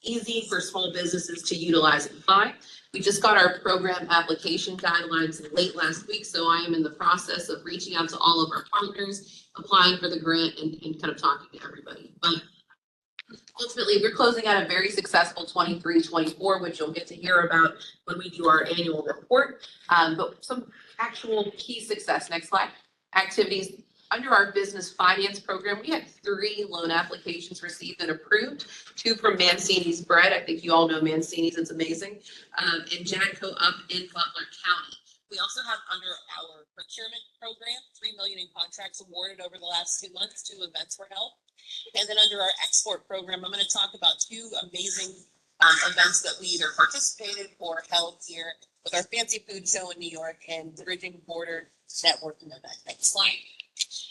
Speaker 9: easy for small businesses to utilize and find. We just got our program application guidelines late last week, so I am in the process of reaching out to all of our partners, applying for the grant, and kind of talking to everybody. But ultimately, we're closing out a very successful 23-24, which you'll get to hear about when we do our annual report. But some actual key success, next slide, activities. Under our business finance program, we had 3 loan applications received and approved, 2 from Mancini's Bread. I think you all know Mancini's, it's amazing. And Jadco up in Butler County. We also have under our procurement program, $3 million in contracts awarded over the last 2 months. 2 events were held. And then under our export program, I'm going to talk about 2 amazing events that we either participated or held here with our Fancy Food Show in New York and Bridging Border Networking event. Next slide.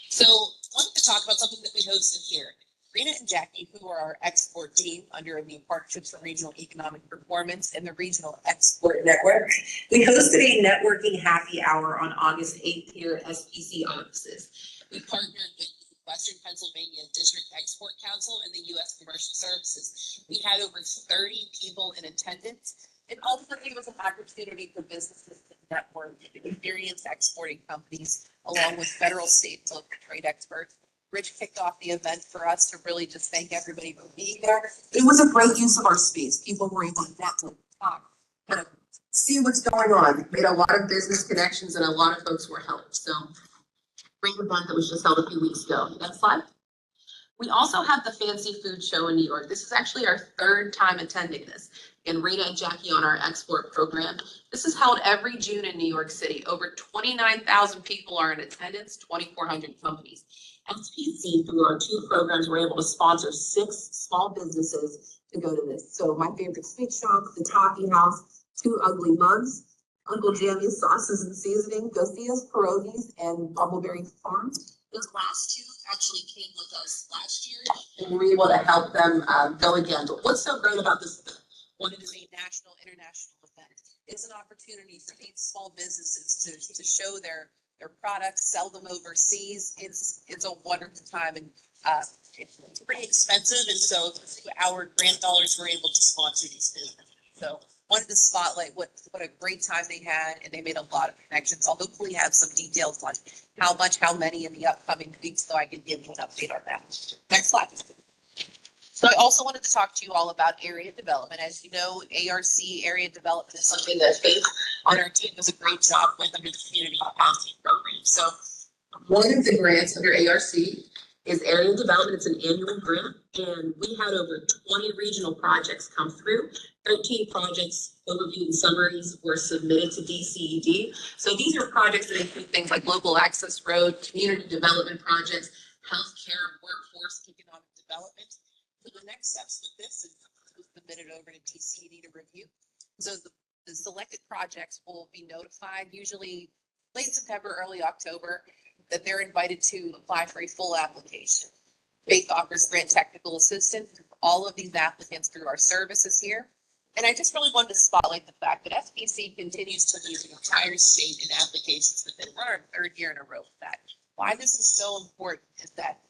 Speaker 9: So I wanted to talk about something that we hosted here. Rena and Jackie, who are our export team under the Partnerships for Regional Economic Performance and the Regional Export Network, we hosted a networking happy hour on August 8th here at SPC offices. We partnered with the Western Pennsylvania District Export Council and the U.S. Commercial Services. We had over 30 people in attendance. It ultimately was an opportunity for businesses to network and experience exporting companies along with federal, state, and local trade experts. Rich kicked off the event for us to really just thank everybody for being there. It was a great use of our space. People were able to network, talk, kind of see what's going on. Made a lot of business connections and a lot of folks were helped. So great event that was just held a few weeks ago. Next slide. We also have the Fancy Food Show in New York. This is actually our 3rd time attending this. And Rita and Jackie on our export program. This is held every June in New York City. Over 29,000 people are in attendance, 2,400 companies. SPC, through our 2 programs, were able to sponsor 6 small businesses to go to this. So my favorite sweet shop, the Toffee House, 2 Ugly Mugs, Uncle Jammy's Sauces and Seasoning, Gocia's Pierogies, and Bubbleberry Farm. Those last 2 actually came with us last year, and we were able to help them go again. But what's so great about this event? One, it is a national, international event. It's an opportunity for these small businesses to show their products, sell them overseas. It's a wonderful time, and it's pretty expensive. And so our grant dollars were able to sponsor these businesses. So wanted to spotlight what a great time they had, and they made a lot of connections. I'll hopefully have some details on how much, how many in the upcoming weeks, so I can give you an update on that. Next slide. So I also wanted to talk to you all about area development. As you know, ARC area development is something that Faith on our team does a great job with under the community capacity program. So one of the grants under ARC is area development. It's an annual grant, and we had over 20 regional projects come through. 13 projects overview and summaries were submitted to DCED. So these are projects that include things like local access road, community development projects, healthcare, workforce, economic development. So the next steps with this is submitted over to DCED to review. So the selected projects will be notified usually late September, early October, that they're invited to apply for a full application. Faith offers grant technical assistance to all of these applicants through our services here. And I just really wanted to spotlight the fact that SPC continues to lead the entire state in applications within our 3rd year in a row with that. Why this is so important is that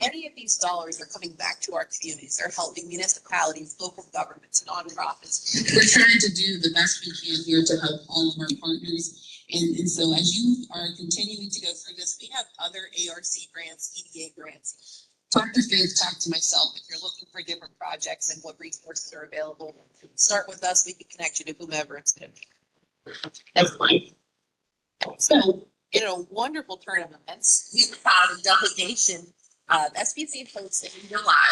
Speaker 9: any of these dollars are coming back to our communities. They're helping municipalities, local governments, nonprofits. We're trying to do the best we can here to help all of our partners. And so as you are continuing to go through this, we have other ARC grants, EDA grants. Talk to Faith, talk to myself. If you're looking for different projects and what resources are available, start with us. We can connect you to whomever it's going to be. Next slide. So, in a wonderful turn of events, we've had a delegation SBC hosted in July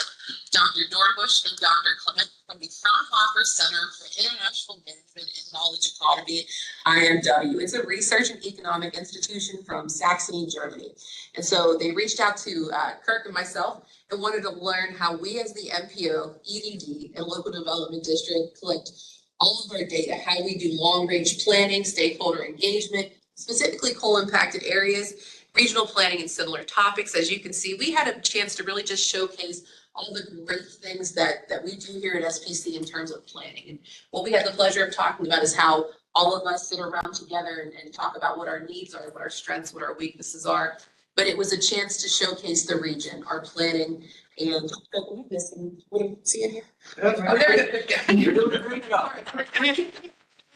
Speaker 9: Dr. Dorbush and Dr. Clement from the Fraunhofer Center for International Management and Knowledge Economy, IMW. It's a research and economic institution from Saxony, Germany. And so they reached out to Kirk and myself and wanted to learn how we as the MPO, EDD, and local development district collect all of our data, how we do long-range planning, stakeholder engagement, specifically coal-impacted areas, regional planning, and similar topics. As you can see, we had a chance to really just showcase all the great things that we do here at SPC in terms of planning. And what we had the pleasure of talking about is how all of us sit around together and talk about what our needs are, what our strengths, what our weaknesses are. But it was a chance to showcase the region, our planning, and what am I missing? What am I seeing here? Oh, there it is.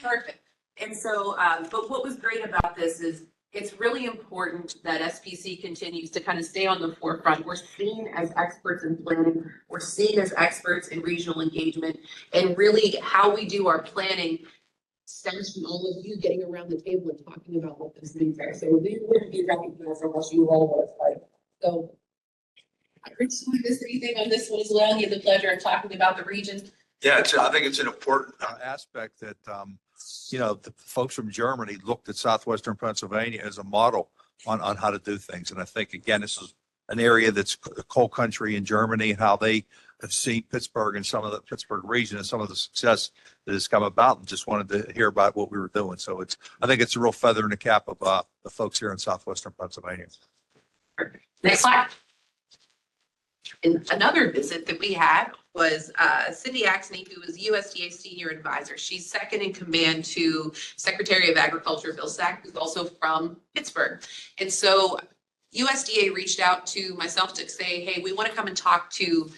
Speaker 9: Perfect. And so, but what was great about this is it's really important that SPC continues to kind of stay on the forefront. We're seen as experts in planning. We're seen as experts in regional engagement, and really how we do our planning stems from all of you getting around the table and talking about what those things are. So we wouldn't be recognized unless you all were like, so. Rich, do you miss anything on this one as well? You had the pleasure of talking about the region.
Speaker 3: Yeah, I think it's an important aspect that, the folks from Germany looked at southwestern Pennsylvania as a model on how to do things. And I think, again, this is an area that's a coal country in Germany, and how they have seen Pittsburgh and some of the Pittsburgh region and some of the success that has come about, and just wanted to hear about what we were doing. So I think it's a real feather in the cap of the folks here in southwestern Pennsylvania.
Speaker 9: Next slide. And another visit that we had was Cindy Axney, who was USDA Senior Advisor. She's second in command to Secretary of Agriculture Bill Sack, who's also from Pittsburgh. And so USDA reached out to myself to say, hey, we want to come and talk to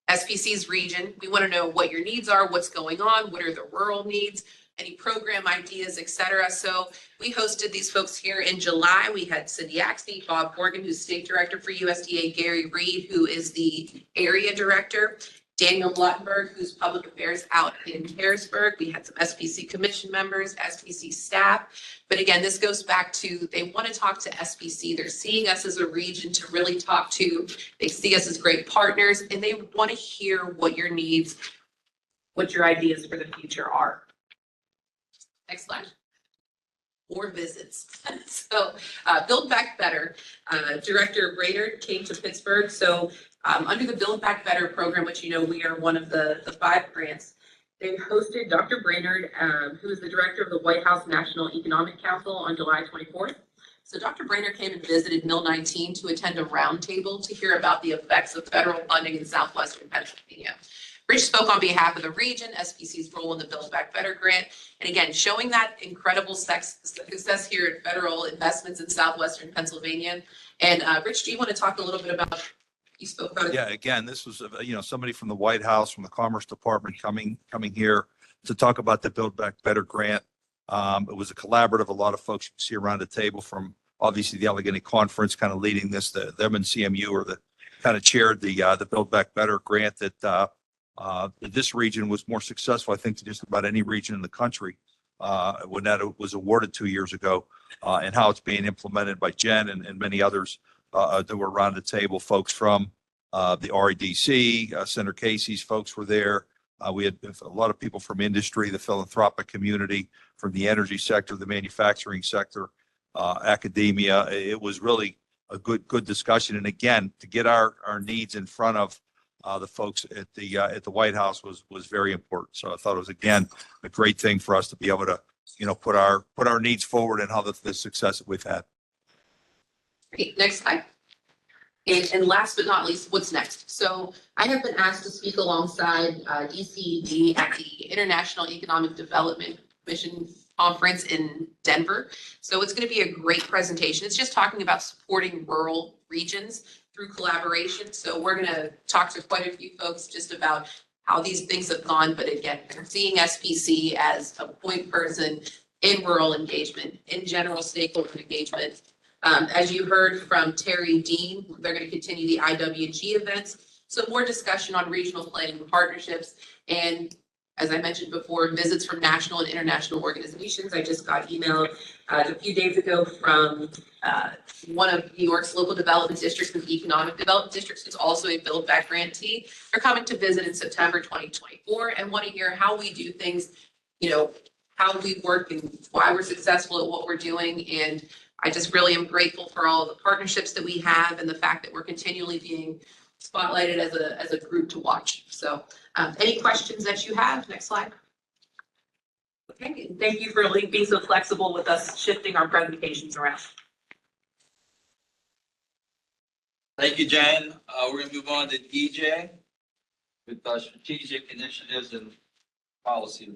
Speaker 9: SPC's region. We want to know what your needs are, what's going on, what are the rural needs, any program ideas, et cetera. So we hosted these folks here in July. We had Cindy Axney, Bob Morgan, who's state director for USDA, Gary Reed, who is the area director, Daniel Luttenberg, who's public affairs out in Harrisburg. We had some SPC commission members, SPC staff. But again, this goes back to, they want to talk to SPC. They're seeing us as a region to really talk to. They see us as great partners, and they want to hear what your needs, what your ideas for the future are. Next slide. More visits. So Build Back Better, Director Brainerd came to Pittsburgh. So under the Build Back Better program, which we are one of the 5 grants, they hosted Dr. Brainerd, who is the director of the White House National Economic Council, on July 24th. So Dr. Brainerd came and visited Mill 19 to attend a roundtable to hear about the effects of federal funding in southwestern Pennsylvania. Rich spoke on behalf of the region, SPC's role in the Build Back Better grant, and again, showing that incredible success here at federal investments in southwestern Pennsylvania. And Rich, do you want to talk a little bit about, you spoke about it?
Speaker 3: Yeah, again, this was, somebody from the White House, from the Commerce Department coming here to talk about the Build Back Better grant. It was a collaborative, a lot of folks you can see around the table from obviously the Allegheny Conference kind of leading this, them and CMU are the kind of chaired the Build Back Better grant that this region was more successful, I think, than just about any region in the country when that was awarded 2 years ago, and how it's being implemented by Jen and many others that were around the table. Folks from the REDC, Senator Casey's folks were there. We had a lot of people from industry, the philanthropic community, from the energy sector, the manufacturing sector, academia. It was really a good discussion. And again, to get our needs in front of the folks at the White House was very important. So I thought it was, again, a great thing for us to be able to, put our needs forward and how the success that we've had.
Speaker 9: Okay, next slide. And last but not least, what's next? So I have been asked to speak alongside DCED at the International Economic Development Commission Conference in Denver. So it's going to be a great presentation. It's just talking about supporting rural regions through collaboration. So we're going to talk to quite a few folks just about how these things have gone. But again, seeing SPC as a point person in rural engagement, in general stakeholder engagement. As you heard from Terry Dean, they're going to continue the IWG events. So more discussion on regional planning and partnerships. And as I mentioned before, visits from national and international organizations. I just got email a few days ago from one of New York's local development districts and economic development districts, who's also a Build Back grantee. They're coming to visit in September 2024 and want to hear how we do things, you know, how we work and why we're successful at what we're doing. And I just really am grateful for all the partnerships that we have and the fact that we're continually being spotlighted as a group to watch. So any questions that you have? Next slide. Okay, and thank you for being so flexible with us shifting our presentations around.
Speaker 1: Thank you, Jen. We're gonna move on to DJ with strategic initiatives and policy.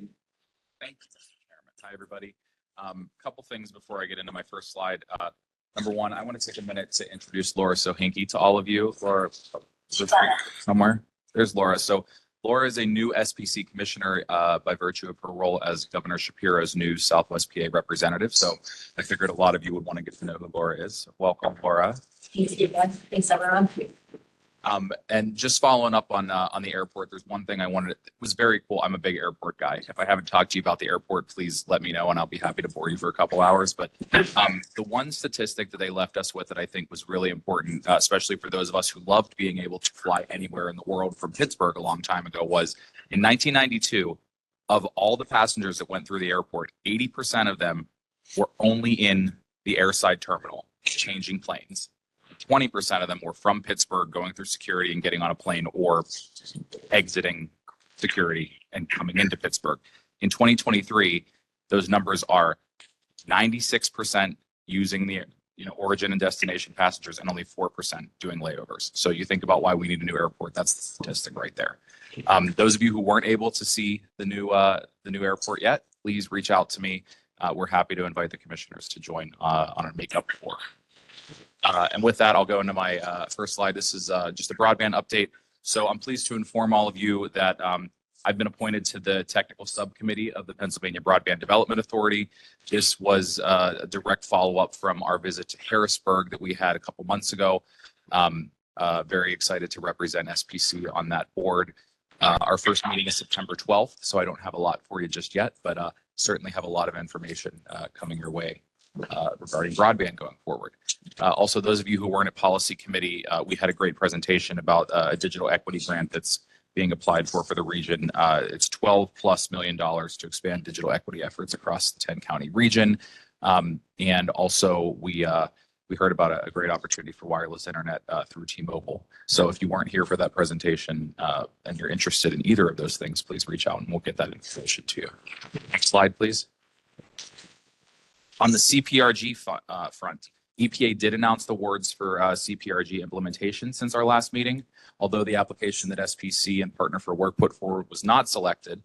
Speaker 10: Thank you, Mr. Chairman. Hi, everybody. Couple things before I get into my first slide. Number one, I want to take a minute to introduce Laura Sohinki to all of you. Laura, somewhere. There's Laura. So Laura is a new SPC commissioner by virtue of her role as Governor Shapiro's new Southwest PA representative. So I figured a lot of you would want to get to know who Laura is. Welcome, Laura.
Speaker 2: Thanks, everyone.
Speaker 10: And just following up on the airport, there's one thing I wanted. It was very cool. I'm a big airport guy. If I haven't talked to you about the airport, please let me know, and I'll be happy to bore you for a couple hours. But the one statistic that they left us with that I think was really important, especially for those of us who loved being able to fly anywhere in the world from Pittsburgh a long time ago, was in 1992, of all the passengers that went through the airport, 80% of them were only in the airside terminal, changing planes. 20% of them were from Pittsburgh, going through security and getting on a plane, or exiting security and coming into Pittsburgh. In 2023, those numbers are 96% using the origin and destination passengers, and only 4% doing layovers. So you think about why we need a new airport. That's the statistic right there. Those of you who weren't able to see the new airport yet, please reach out to me. We're happy to invite the commissioners to join on a makeup tour. And with that, I'll go into my first slide. This is just a broadband update. So I'm pleased to inform all of you that I've been appointed to the technical subcommittee of the Pennsylvania Broadband Development Authority. This was a direct follow-up from our visit to Harrisburg that we had a couple months ago. Very excited to represent SPC on that board. Our first meeting is September 12th, so I don't have a lot for you just yet, but certainly have a lot of information coming your way regarding broadband going forward. Also, those of you who weren't at policy committee, we had a great presentation about a digital equity grant that's being applied for the region. It's $12+ million to expand digital equity efforts across the 10-county region. And also, we heard about a great opportunity for wireless internet through T-Mobile. So if you weren't here for that presentation and you're interested in either of those things, please reach out and we'll get that information to you. Next slide, please. On the CPRG front, EPA did announce the awards for CPRG implementation since our last meeting. Although the application that SPC and Partner for Work put forward was not selected,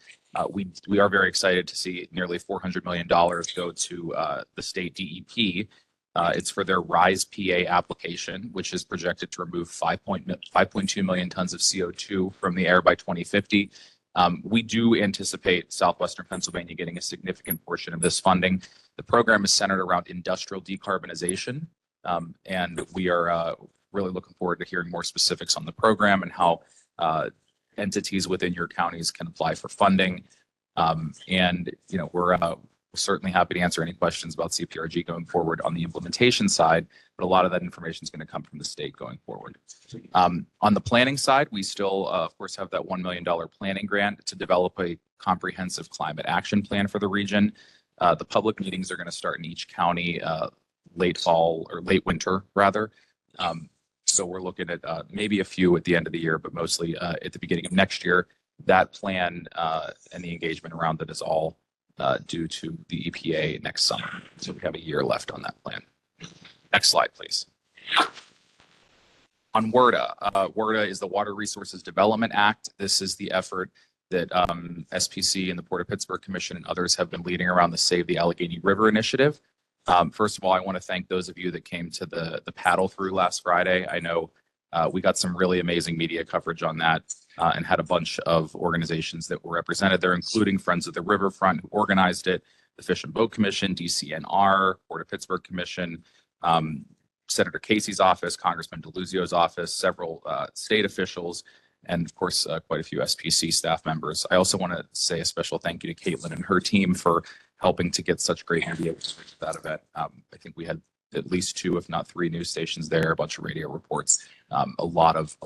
Speaker 10: we are very excited to see nearly $400 million go to the state DEP. It's for their RISE PA application, which is projected to remove 5.2 million tons of CO2 from the air by 2050. We do anticipate Southwestern Pennsylvania getting a significant portion of this funding. The program is centered around industrial decarbonization, and we are really looking forward to hearing more specifics on the program and how entities within your counties can apply for funding. And we're certainly happy to answer any questions about CPRG going forward on the implementation side, but a lot of that information is going to come from the state going forward. On the planning side, we still, of course, have that $1 million planning grant to develop a comprehensive climate action plan for the region. The public meetings are going to start in each county late fall or late winter, rather. So we're looking at maybe a few at the end of the year, but mostly at the beginning of next year. That plan and the engagement around it is all due to the EPA next summer. So we have a year left on that plan. Next slide, please. On WRDA. WRDA is the Water Resources Development Act. This is the effort that SPC and the Port of Pittsburgh Commission and others have been leading around the Save the Allegheny River initiative. First of all, I want to thank those of you that came to the paddle through last Friday. I know we got some really amazing media coverage on that and had a bunch of organizations that were represented there, including Friends of the Riverfront, who organized it, the Fish and Boat Commission, DCNR, Port of Pittsburgh Commission, Senator Casey's office, Congressman DeLuzio's office, several state officials. and of course, quite a few SPC staff members. I also want to say a special thank you to Caitlin and her team for helping to get such great media coverage of that event. I think we had at least 2, if not 3 news stations there, a bunch of radio reports, a lot of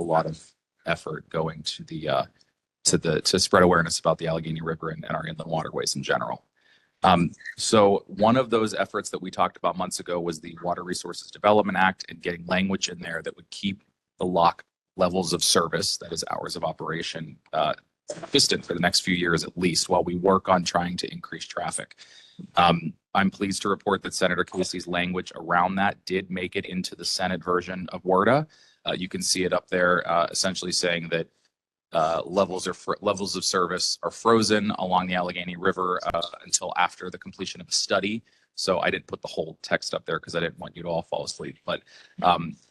Speaker 10: effort going to to spread awareness about the Allegheny River and our inland waterways in general. So one of those efforts that we talked about months ago was the Water Resources Development Act and getting language in there that would keep the lock levels of service, that is hours of operation, consistent for the next few years at least, while we work on trying to increase traffic. I'm pleased to report that Senator Casey's language around that did make it into the Senate version of WRDA. You can see it up there, essentially saying that levels of service are frozen along the Allegheny River until after the completion of a study. So I didn't put the whole text up there because I didn't want you to all fall asleep. But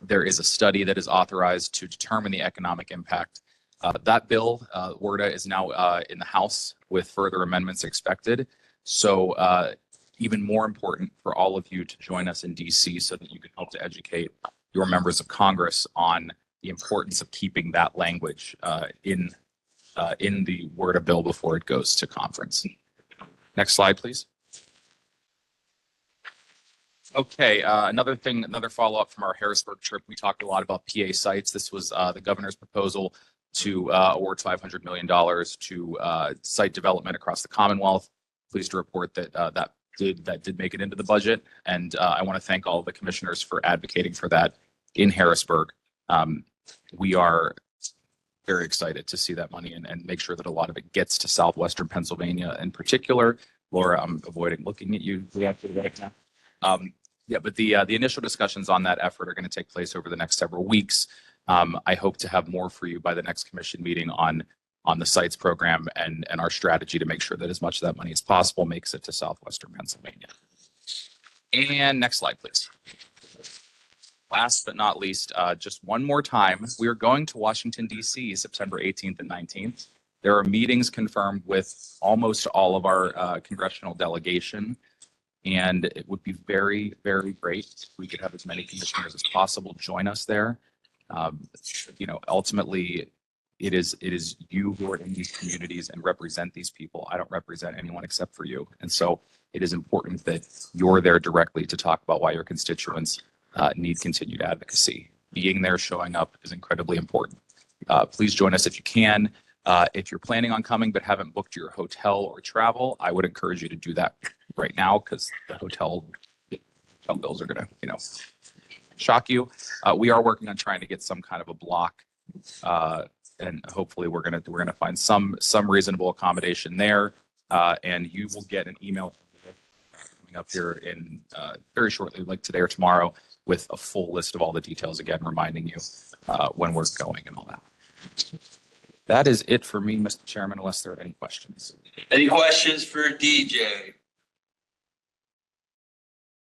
Speaker 10: there is a study that is authorized to determine the economic impact. That bill, WRDA, is now in the House with further amendments expected. So even more important for all of you to join us in DC so that you can help to educate your members of Congress on the importance of keeping that language in the WRDA bill before it goes to conference. Next slide, please. Okay, another follow-up from our Harrisburg trip. We talked a lot about PA sites. This was the governor's proposal to award $500 million to site development across the Commonwealth. Pleased to report that that did make it into the budget, and I want to thank all the commissioners for advocating for that in Harrisburg. We are very excited to see that money and make sure that a lot of it gets to southwestern Pennsylvania in particular. Laura, I'm avoiding looking at you right now. Yeah, but the initial discussions on that effort are going to take place over the next several weeks. I hope to have more for you by the next commission meeting on the sites program and our strategy to make sure that as much of that money as possible makes it to southwestern Pennsylvania. And next slide, please. Last but not least, just one more time, we are going to Washington, D.C. September 18th and 19th. There are meetings confirmed with almost all of our congressional delegation. And it would be very, very great if we could have as many commissioners as possible join us there. Ultimately, it is you who are in these communities and represent these people. I don't represent anyone except for you. And so it is important that you're there directly to talk about why your constituents need continued advocacy. Being there, showing up is incredibly important. Please join us if you can. If you're planning on coming but haven't booked your hotel or travel, I would encourage you to do that right now because the hotel bills are going to, shock you. We are working on trying to get some kind of a block, and hopefully we're going to find some reasonable accommodation there. And you will get an email coming up here in very shortly, like today or tomorrow, with a full list of all the details again, reminding you when we're going and all that. That is it for me, Mr. Chairman, unless there are any questions.
Speaker 1: Any questions for DJ?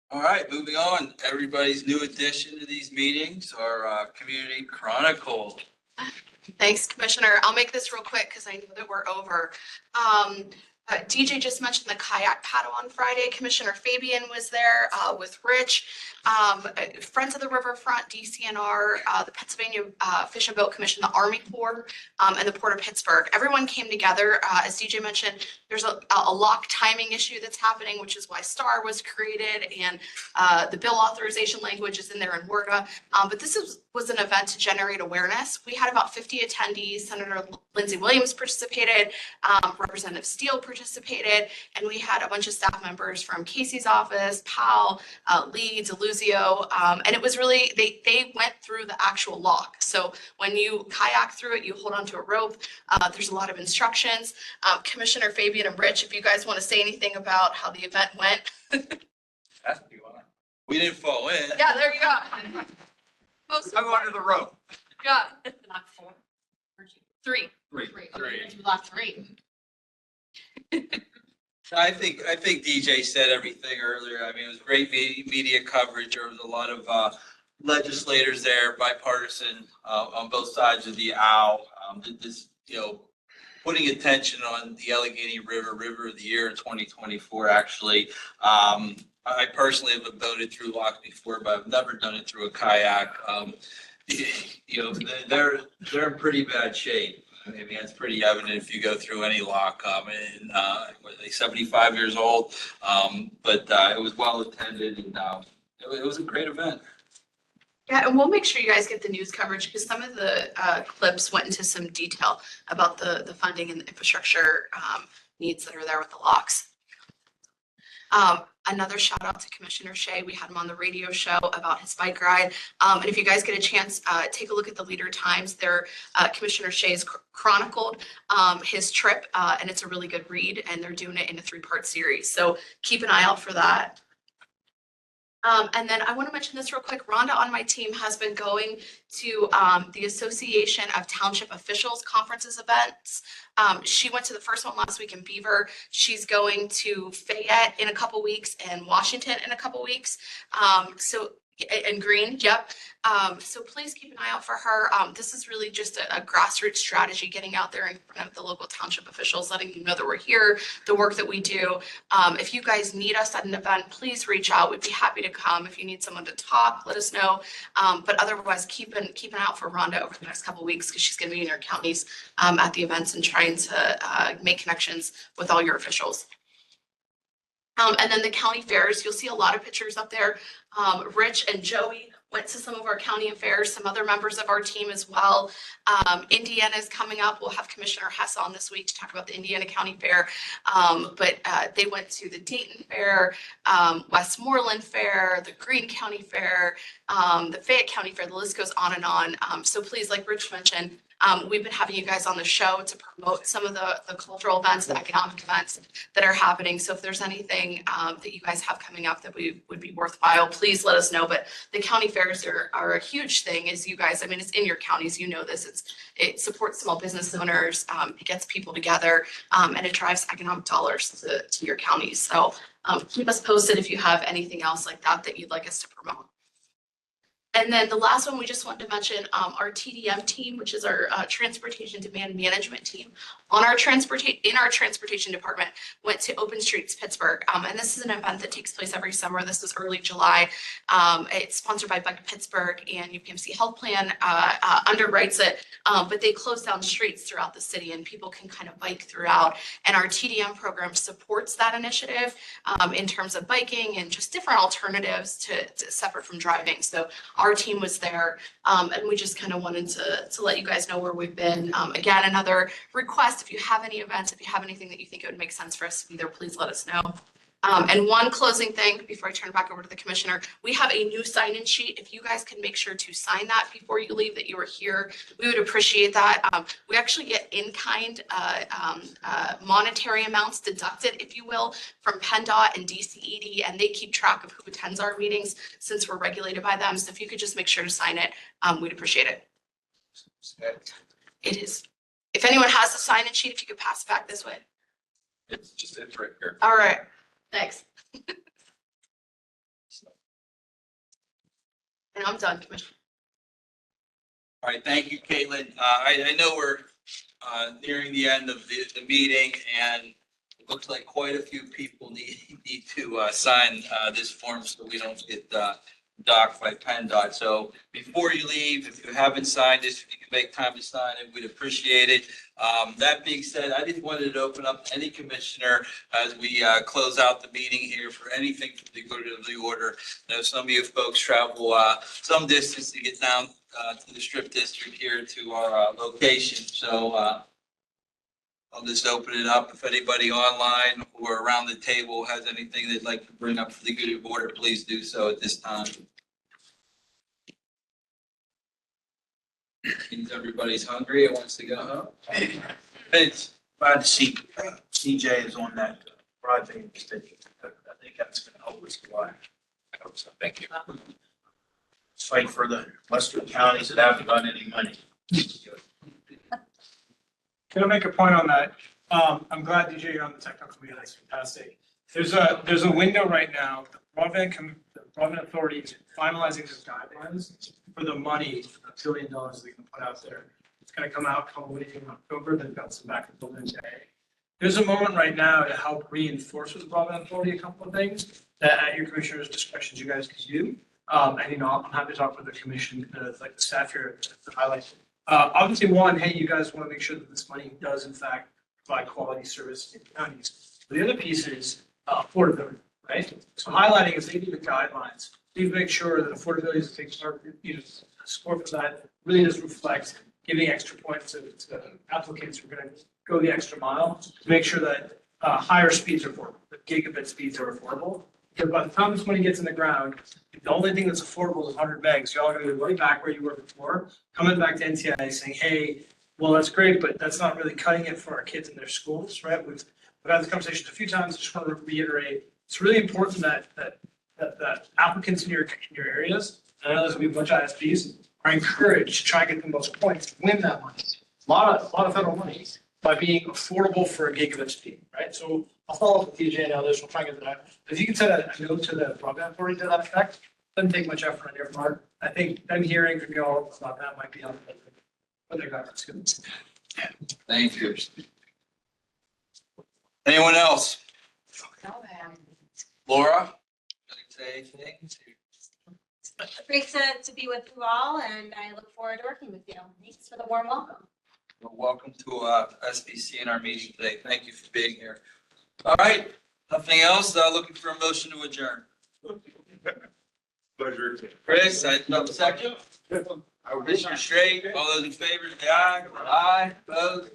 Speaker 1: All right, moving on. Everybody's new addition to these meetings are Community Chronicle.
Speaker 5: Thanks, Commissioner. I'll make this real quick because I know that we're over. DJ just mentioned the kayak paddle on Friday. Commissioner Fabian was there with Rich. Friends of the Riverfront, DCNR, the Pennsylvania Fish and Boat Commission, the Army Corps, and the Port of Pittsburgh. Everyone came together. As DJ mentioned, there's a lock timing issue that's happening, which is why STAR was created, and the bill authorization language is in there in WRDA. But this was an event to generate awareness. We had about 50 attendees. Senator Lindsey Williams participated, Representative Steele participated, and we had a bunch of staff members from Casey's office, Powell, Lee, Deluzio, and it was really, they went through the actual lock. So when you kayak through it, you hold onto a rope. There's a lot of instructions. Commissioner Fabian and Rich, if you guys want to say anything about how the event went.
Speaker 1: We didn't fall in.
Speaker 5: Yeah, there you go.
Speaker 1: I'm under the rope.
Speaker 5: Yeah.
Speaker 2: Not 4.
Speaker 5: Three.
Speaker 2: You lost 3.
Speaker 1: I think DJ said everything earlier. I mean, it was great media coverage. There was a lot of legislators there, bipartisan, on both sides of the aisle. Putting attention on the Allegheny River of the Year in 2024, actually. I personally have voted through locks before, but I've never done it through a kayak. you know, they're in pretty bad shape. I mean, it's pretty evident if you go through any lock, and, were they 75 years old? But it was well attended and, it was a great event.
Speaker 5: Yeah, and we'll make sure you guys get the news coverage because some of the clips went into some detail about the funding and the infrastructure needs that are there with the locks. Another shout out to Commissioner Shea. We had him on the radio show about his bike ride. And if you guys get a chance, take a look at the Leader Times. There, Commissioner Shea has chronicled his trip, and it's a really good read. And they're doing it in a 3-part series, so keep an eye out for that. And then I want to mention this real quick. Rhonda on my team has been going to the Association of Township Officials conferences events. She went to the first one last week in Beaver. She's going to Fayette in a couple weeks and Washington in a couple weeks. And Green, yep. So please keep an eye out for her. This is really just a grassroots strategy, getting out there in front of the local township officials, letting them know that we're here, the work that we do. If you guys need us at an event, please reach out. We'd be happy to come. If you need someone to talk, let us know. But otherwise, keep an eye out for Rhonda over the next couple of weeks because she's going to be in your counties at the events and trying to make connections with all your officials. And then the county fairs, you'll see a lot of pictures up there. Rich and Joey went to some of our county fairs, some other members of our team as well. Indiana is coming up. We'll have Commissioner Hess on this week to talk about the Indiana County Fair. But they went to the Dayton Fair, Westmoreland Fair, the Greene County Fair, the Fayette County Fair, the list goes on and on. So please, like Rich mentioned, we've been having you guys on the show to promote some of the cultural events, the economic events that are happening. So if there's anything that you guys have coming up that would be worthwhile, please let us know. But the county fairs are a huge thing, as you guys, I mean, it's in your counties, you know this. It supports small business owners, it gets people together, and it drives economic dollars to your counties. So keep us posted if you have anything else like that you'd like us to promote. And then the last one we just wanted to mention, our TDM team, which is our transportation demand management team, in our transportation department, went to Open Streets Pittsburgh. And this is an event that takes place every summer. This is early July. It's sponsored by Bike Pittsburgh, and UPMC Health Plan underwrites it. But they close down streets throughout the city, and people can kind of bike throughout. And our TDM program supports that initiative in terms of biking and just different alternatives to separate from driving. So our team was there, and we just kind of wanted to let you guys know where we've been. Again, another request, if you have any events, if you have anything that you think it would make sense for us to be there, please let us know. And one closing thing before I turn it back over to the commissioner, we have a new sign-in sheet. If you guys can make sure to sign that before you leave, that you are here, we would appreciate that. We actually get in-kind monetary amounts deducted, if you will, from PennDOT and DCED, and they keep track of who attends our meetings since we're regulated by them. So if you could just make sure to sign it, we'd appreciate it. It is. If anyone has a sign-in sheet, if you could pass it back this way.
Speaker 10: It's right here.
Speaker 5: All right. Thanks. And I'm done, Commissioner.
Speaker 1: All right, thank you, Caitlin. I know we're nearing the end of the meeting, and it looks like quite a few people need to sign this form so we don't get docked by PennDOT. So before you leave, if you haven't signed this, if you can make time to sign it, we'd appreciate it. That being said, I just wanted to open up to any commissioner as we close out the meeting here for anything for the good of the order. I know some of you folks travel some distance to get down to the Strip District here to our location. So I'll just open it up. If anybody online or around the table has anything they'd like to bring up for the good of order, please do so at this time. Means everybody's hungry and wants to go home.
Speaker 12: It's glad to see CJ is on that project. I think that's going to help us a lot.
Speaker 10: I hope so. Thank you.
Speaker 12: Fight for the western counties that haven't got any money.
Speaker 13: Can I make a point on that? I'm glad DJ you're on the technical committee. That's fantastic. There's a window right now. The Broadband Authority is finalizing the guidelines for the money, $1 billion they can put out there. It's going to come out probably in October. They've got some back and forth today. There's a moment right now to help reinforce with the Broadband Authority a couple of things that at your commissioner's discretion you guys can do. And, you know, I'm happy to talk with the commission, like the staff here to highlight. Obviously, one, hey, you guys want to make sure that this money does in fact provide quality service in counties. The other piece is affordability, right? So highlighting is maybe the guidelines. Please make sure that affordability is a big part, you know, score for that really does reflect giving extra points to applicants who are going to go the extra mile to make sure that higher speeds are affordable, that gigabit speeds are affordable. Because by the time this money gets in the ground, the only thing that's affordable is 100 megs. Y'all are going to be right back where you were before, coming back to NTIA saying, hey, well, that's great, but that's not really cutting it for our kids in their schools, right? We've had this conversation a few times. I just want to reiterate, it's really important that applicants in your areas, and I know there's going to be a bunch of ISPs, are encouraged to try and get the most points, win that money. A lot of federal money by being affordable for a gigabit speed, right? So I'll follow up with TJ and others. We'll try and get that. If you can send a note to the broadband authority to that effect, doesn't take much effort on your part. I think them hearing from y'all about that might be helpful. But they're not good.
Speaker 1: Thank you. Anyone else? Laura? Say anything?
Speaker 14: Great to be with you all, and I look forward to working with you. Thanks for the warm welcome.
Speaker 1: Well, welcome to SBC in our meeting today. Thank you for being here. All right, nothing else. Looking for a motion to adjourn.
Speaker 12: Pleasure.
Speaker 1: Chris, I second. Mr. Straight, all those in favor, say aye. Aye, opposed?